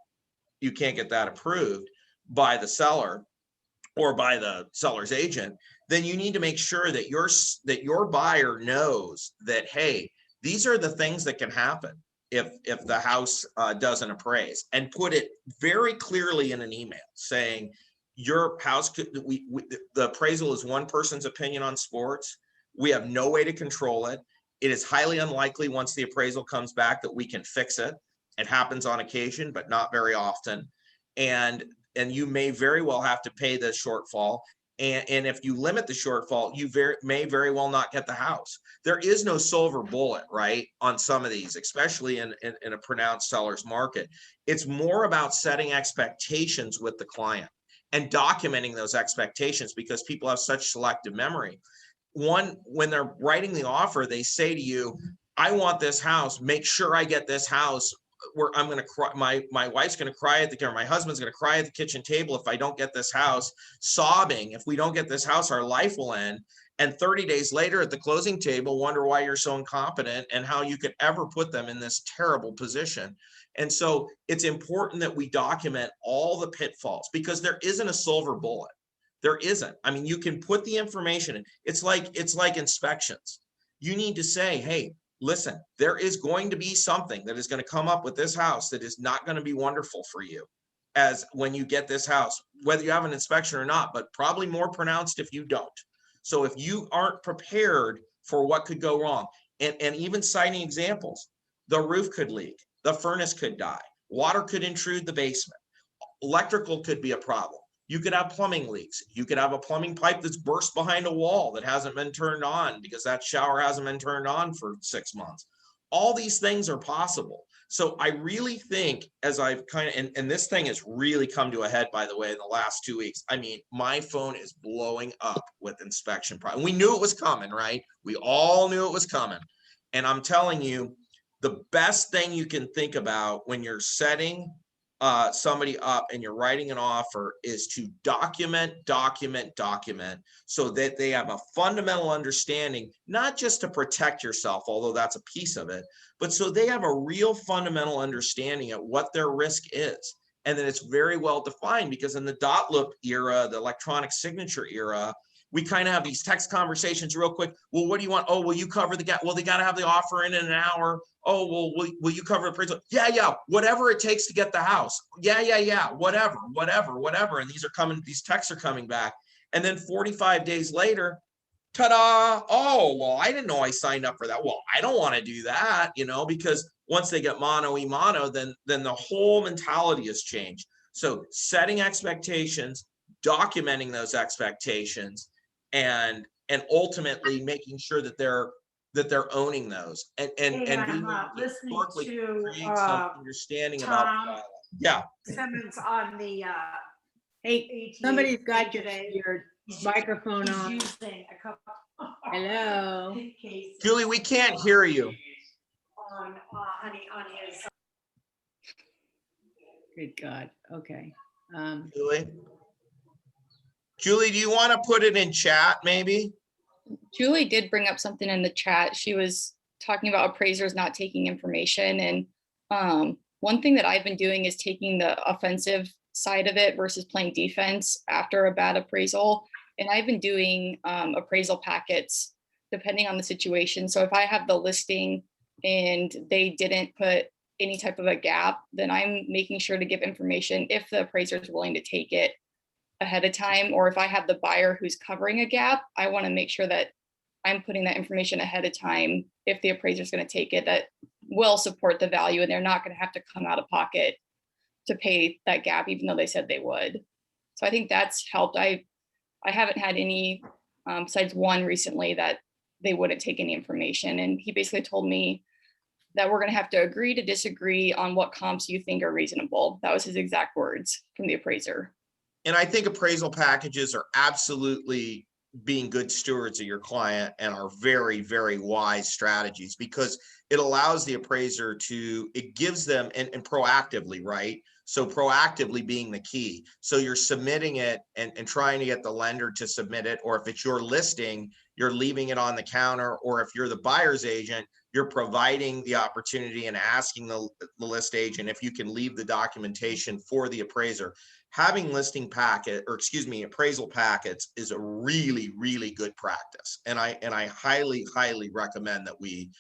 approved by the seller or by the seller's agent, then you need to make sure that your buyer knows that, hey, these are the things that can happen if the house doesn't appraise, and put it very clearly in an email saying, your house could, the appraisal is one person's opinion on sports. We have no way to control it. It is highly unlikely once the appraisal comes back that we can fix it. It happens on occasion, but not very often. And you may very well have to pay the shortfall. And if you limit the shortfall, you may very well not get the house. There is no silver bullet, right, on some of these, especially in a pronounced seller's market. It's more about setting expectations with the client and documenting those expectations, because people have such selective memory. One, when they're writing the offer, they say to you, I want this house, make sure I get this house, where I'm going to cry, my wife's going to cry at my husband's going to cry at the kitchen table if I don't get this house, sobbing, if we don't get this house, our life will end. And 30 days later at the closing table, wonder why you're so incompetent and how you could ever put them in this terrible position. And so it's important that we document all the pitfalls, because there isn't a silver bullet. There isn't. I mean, you can put the information in. It's like inspections. You need to say, hey, listen, there is going to be something that is going to come up with this house that is not going to be wonderful for you as when you get this house, whether you have an inspection or not, but probably more pronounced if you don't. So if you aren't prepared for what could go wrong, and even citing examples, the roof could leak, the furnace could die, water could intrude the basement, electrical could be a problem. You could have plumbing leaks. You could have a plumbing pipe that's burst behind a wall that hasn't been turned on because that shower hasn't been turned on for 6 months. All these things are possible. So I really think, as I've kind of, and this thing has really come to a head, by the way, in the last 2 weeks. I mean, my phone is blowing up with inspection problems. We knew it was coming, right? We all knew it was coming. And I'm telling you, the best thing you can think about when you're setting somebody up and you're writing an offer is to document so that they have a fundamental understanding, not just to protect yourself, although that's a piece of it, but so they have a real fundamental understanding of what their risk is. And then it's very well defined, because in the dot loop era, the electronic signature era, we kind of have these text conversations real quick. Well, what do you want? Oh, will you cover the gap? Well, they got to have the offer in an hour. Oh, well, will you cover appraisal? Yeah, whatever it takes to get the house. Yeah, whatever. And these texts are coming back. And then 45 days later, ta-da! Oh, well, I didn't know I signed up for that. Well, I don't want to do that, because once they get mono e mono, then the whole mentality has changed. So setting expectations, documenting those expectations, and ultimately making sure that they're owning those and being listening to create some understanding about the dialogue. Yeah. Simmons on the Hey, somebody's got your microphone on. using a couple. Hello. Julie, we can't hear you. On his. Good God. Okay. Julie, do you want to put it in chat maybe? Julie did bring up something in the chat. She was talking about appraisers not taking information. And one thing that I've been doing is taking the offensive side of it versus playing defense after a bad appraisal. And I've been doing appraisal packets depending on the situation. So if I have the listing and they didn't put any type of a gap, then I'm making sure to give information if the appraiser is willing to take it ahead of time. Or if I have the buyer who's covering a gap, I want to make sure that I'm putting that information ahead of time. If the appraiser is going to take it, that will support the value and they're not going to have to come out of pocket to pay that gap, even though they said they would. So I think that's helped. I haven't had any, besides one recently, that they wouldn't take any information. And he basically told me that we're going to have to agree to disagree on what comps you think are reasonable. That was his exact words from the appraiser. And I think appraisal packages are absolutely being good stewards of your client and are very, very wise strategies, because it allows the appraiser it gives them and proactively, right? So proactively being the key. So you're submitting it and trying to get the lender to submit it, or if it's your listing, you're leaving it on the counter, or if you're the buyer's agent, you're providing the opportunity and asking the list agent if you can leave the documentation for the appraiser. Having appraisal packets is a really, really good practice. And I highly, highly recommend that we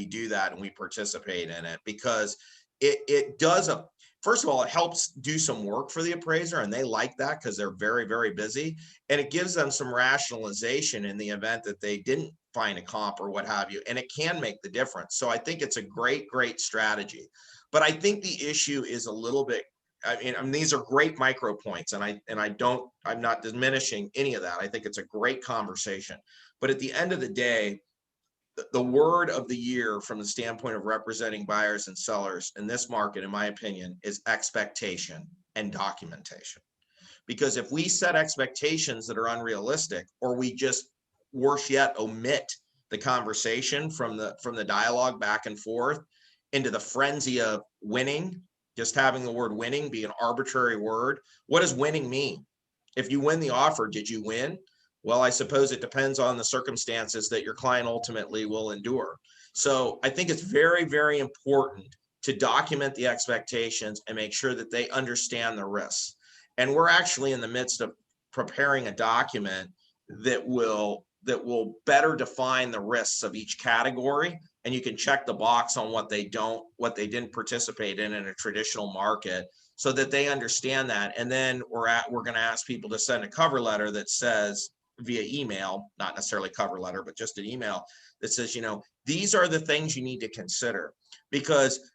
do that and we participate in it, because it does first of all, it helps do some work for the appraiser, and they like that because they're very, very busy, and it gives them some rationalization in the event that they didn't find a comp or what have you, and it can make the difference. So I think it's a great, great strategy. But I think the issue is a little bit, I mean, these are great micro points, and I'm not diminishing any of that. I think it's a great conversation. But at the end of the day, the word of the year from the standpoint of representing buyers and sellers in this market, in my opinion, is expectation and documentation. Because if we set expectations that are unrealistic, or we just, worse yet, omit the conversation from the dialogue back and forth into the frenzy of winning, just having the word winning be an arbitrary word. What does winning mean? If you win the offer, did you win? Well, I suppose it depends on the circumstances that your client ultimately will endure. So I think it's very, very important to document the expectations and make sure that they understand the risks. And we're actually in the midst of preparing a document that will better define the risks of each category. And you can check the box on what they didn't participate in a traditional market, so that they understand that. And then we're going to ask people to send a cover letter that says, via email, not necessarily cover letter, but just an email that says, these are the things you need to consider, because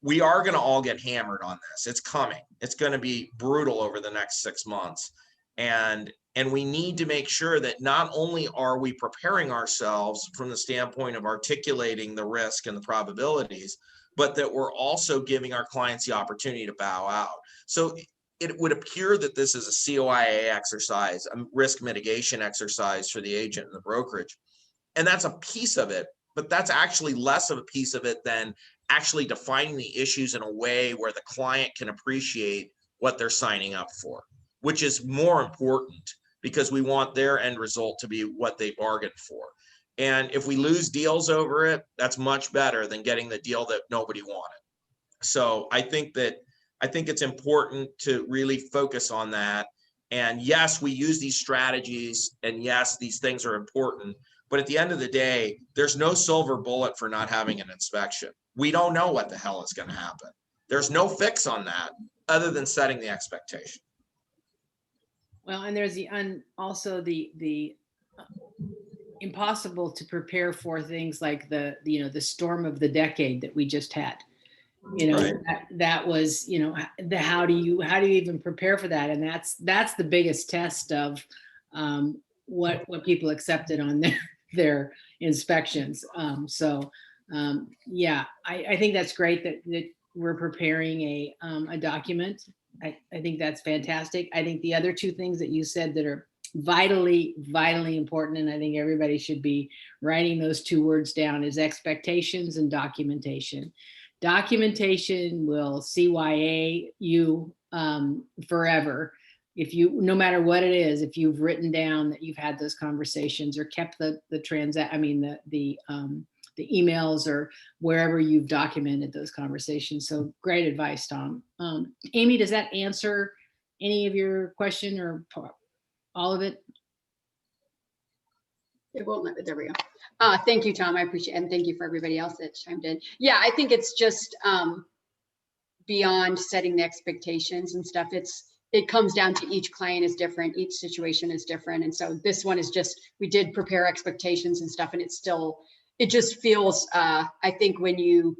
we are going to all get hammered on this. It's coming. It's going to be brutal over the next 6 months. And we need to make sure that not only are we preparing ourselves from the standpoint of articulating the risk and the probabilities, but that we're also giving our clients the opportunity to bow out. So it would appear that this is a COIA exercise, a risk mitigation exercise for the agent and the brokerage. And that's a piece of it, but that's actually less of a piece of it than actually defining the issues in a way where the client can appreciate what they're signing up for, which is more important because we want their end result to be what they bargained for. And if we lose deals over it, that's much better than getting the deal that nobody wanted. So I think it's important to really focus on that. And yes, we use these strategies, and yes, these things are important. But at the end of the day, there's no silver bullet for not having an inspection. We don't know what the hell is going to happen. There's no fix on that other than setting the expectation. Well, and there's also the impossible to prepare for things like the storm of the decade that we just had. Right. That was, how do you even prepare for that? And that's the biggest test of what people accepted on their inspections. Yeah, I think that's great that we're preparing a document. I think that's fantastic. I think the other two things that you said that are vitally important, and I think everybody should be writing those two words down, is expectations and documentation. Documentation will CYA you forever. No matter what it is, if you've written down that you've had those conversations or kept the emails or wherever you've documented those conversations. So great advice, Tom. Amy, does that answer any of your question or all of it? It won't let me, there we go. Thank you, Tom. I appreciate it. And thank you for everybody else that chimed in. Yeah, I think it's just beyond setting the expectations and stuff. It comes down to each client is different. Each situation is different. And so this one is just, we did prepare expectations and stuff, and it just feels, I think when you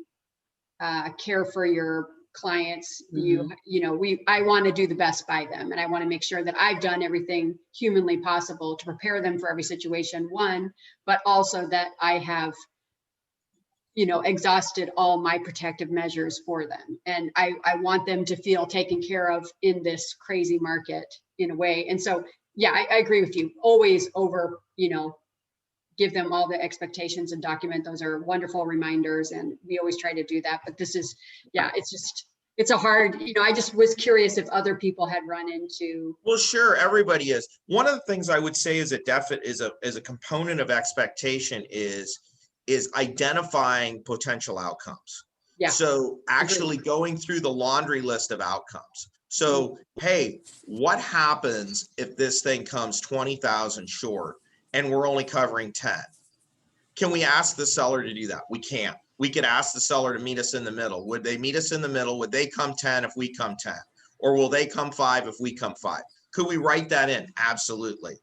care for your clients, I want to do the best by them. And I want to make sure that I've done everything humanly possible to prepare them for every situation, one, but also that I have, exhausted all my protective measures for them. And I want them to feel taken care of in this crazy market in a way. And so, yeah, I agree with you. Always over, give them all the expectations and document. Those are wonderful reminders. And we always try to do that. But this is, yeah, it's a hard, I just was curious if other people had run into. Well, sure, everybody is. One of the things I would say is a component of expectation is identifying potential outcomes. Yeah. So actually going through the laundry list of outcomes. So, hey, what happens if this thing comes 20,000 short and we're only covering 10? Can we ask the seller to do that? We can't. We could ask the seller to meet us in the middle. Would they meet us in the middle? Would they come 10 if we come 10? Or will they come 5 if we come 5? Could we write that in? Absolutely.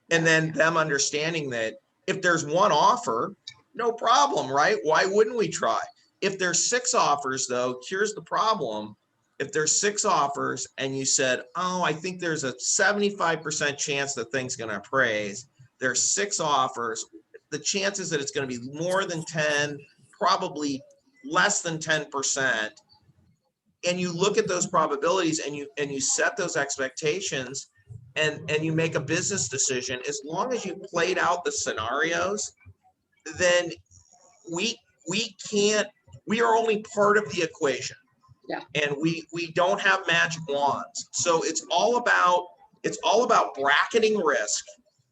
And then them understanding that if there's one offer, no problem, right? Why wouldn't we try? If there's 6 offers though, here's the problem. If there's 6 offers and you said, oh, I think there's a 75% chance that thing's going to appraise. There's 6 offers. The chances that it's going to be more than 10, probably less than 10%. And you look at those probabilities and you set those expectations and you make a business decision. As long as you played out the scenarios, then we are only part of the equation. Yeah. And we don't have magic wands. So it's all about bracketing risk,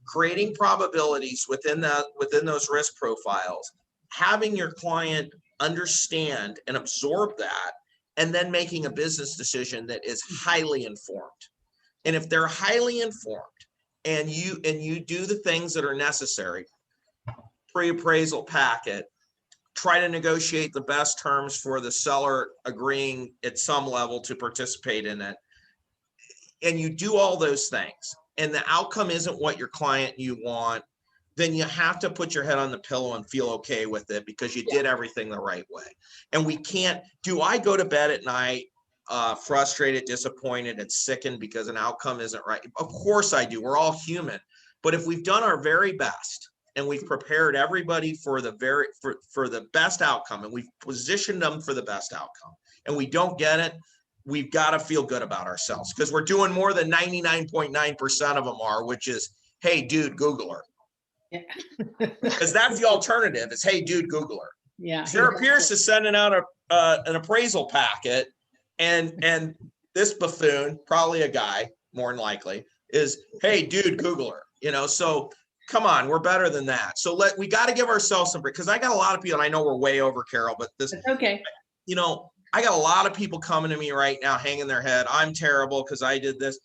creating probabilities within those risk profiles, having your client understand and absorb that, and then making a business decision that is highly informed. And if they're highly informed and you do the things that are necessary, pre-appraisal packet, try to negotiate the best terms for the seller agreeing at some level to participate in it, and you do all those things, and the outcome isn't what your client you want, then you have to put your head on the pillow and feel okay with it because you did everything the right way. And we can't, do I go to bed at night frustrated, disappointed, and sickened because an outcome isn't right? Of course I do. We're all human. But if we've done our very best and we've prepared everybody for the best outcome, and we've positioned them for the best outcome, and we don't get it, we've got to feel good about ourselves because we're doing more than 99.9% of them are, which is, hey, dude, Google her. Because that's the alternative is, hey, dude, Google her. Yeah. Sarah Pierce is sending out an appraisal packet, and this buffoon, probably a guy, more than likely, is, hey, dude, Google her. So come on, we're better than that. So we got to give ourselves some, because I got a lot of people, and I know we're way over, Carol, but this, Okay. I got a lot of people coming to me right now, hanging their head. I'm terrible because I did this.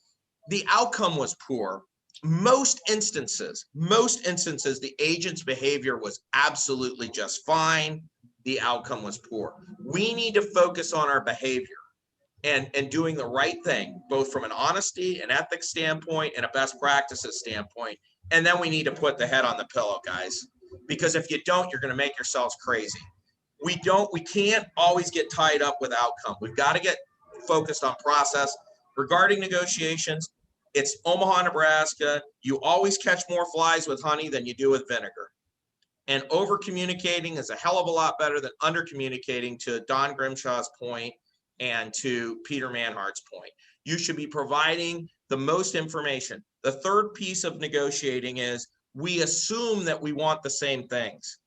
The outcome was poor. Most instances, the agent's behavior was absolutely just fine. The outcome was poor. We need to focus on our behavior and doing the right thing, both from an honesty and ethics standpoint and a best practices standpoint. And then we need to put the head on the pillow, guys, because if you don't, you're going to make yourselves crazy. We can't always get tied up with outcome. We've got to get focused on process. Regarding negotiations, it's Omaha, Nebraska. You always catch more flies with honey than you do with vinegar. And over communicating is a hell of a lot better than under communicating, to Don Grimshaw's point and to Peter Manhart's point. You should be providing the most information. The third piece of negotiating is we assume that we want the same things.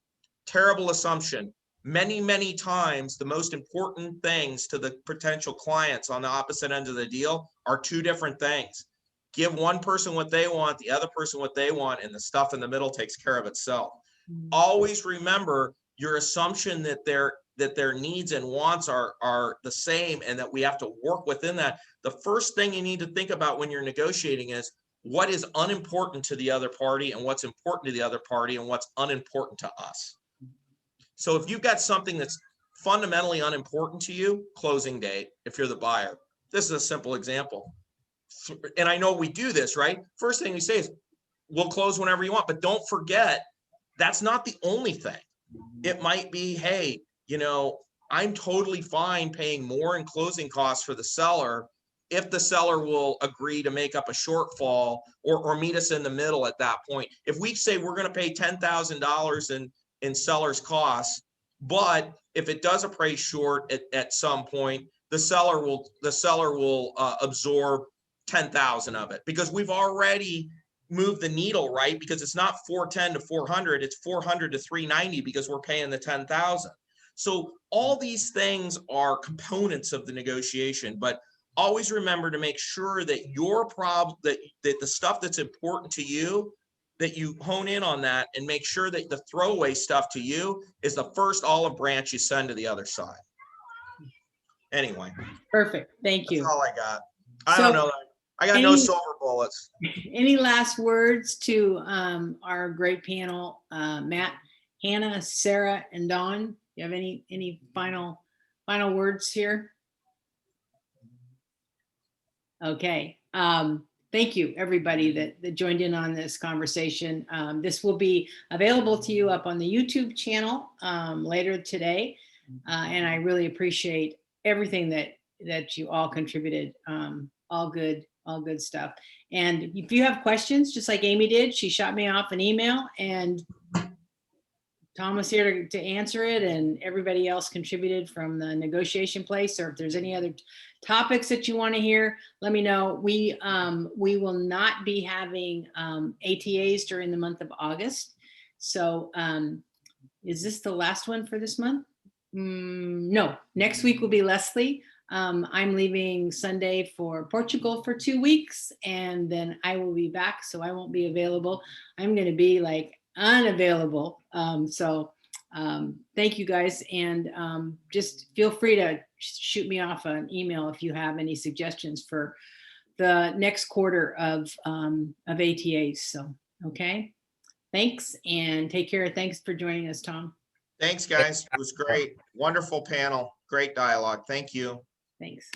Terrible assumption. Many, many times, the most important things to the potential clients on the opposite end of the deal are two different things. Give one person what they want, the other person what they want, and the stuff in the middle takes care of itself. Always remember your assumption that their needs and wants are the same, and that we have to work within that. The first thing you need to think about when you're negotiating is what is unimportant to the other party and what's important to the other party and what's unimportant to us. So if you've got something that's fundamentally unimportant to you, closing date, if you're the buyer, this is a simple example. And I know we do this, right? First thing we say is, we'll close whenever you want, but don't forget, that's not the only thing. It might be, hey, I'm totally fine paying more in closing costs for the seller if the seller will agree to make up a shortfall or meet us in the middle at that point. If we say we're going to pay $10,000 in seller's costs, but if it does appraise short at some point, the seller will absorb 10,000 of it, because we've already moved the needle, right? Because it's not 410 to 400, it's 400 to 390 because we're paying the 10,000. So all these things are components of the negotiation, but always remember to make sure that your that the stuff that's important to you, that you hone in on that and make sure that the throwaway stuff to you is the first olive branch you send to the other side. Anyway. Perfect. Thank you. That's all I got. I don't know. I got no silver bullets. Any last words to our great panel, Matt, Hannah, Sarah, and Dawn? You have any final words here? Okay. Thank you, everybody that joined in on this conversation. This will be available to you up on the YouTube channel later today. And I really appreciate everything that you all contributed. All good stuff. And if you have questions, just like Amy did, she shot me off an email, and Tom was here to answer it, and everybody else contributed from the negotiation place. Or if there's any other topics that you want to hear, let me know. We will not be having ATAs during the month of August. So is this the last one for this month? No, next week will be Leslie. I'm leaving Sunday for Portugal for 2 weeks, and then I will be back, so I won't be available. I'm going to be like unavailable. Thank you guys, and just feel free to shoot me off an email if you have any suggestions for the next quarter of ATAs. So, okay. Thanks, and take care. Thanks for joining us, Tom. Thanks, guys. It was great. Wonderful panel. Great dialogue. Thank you. Thanks.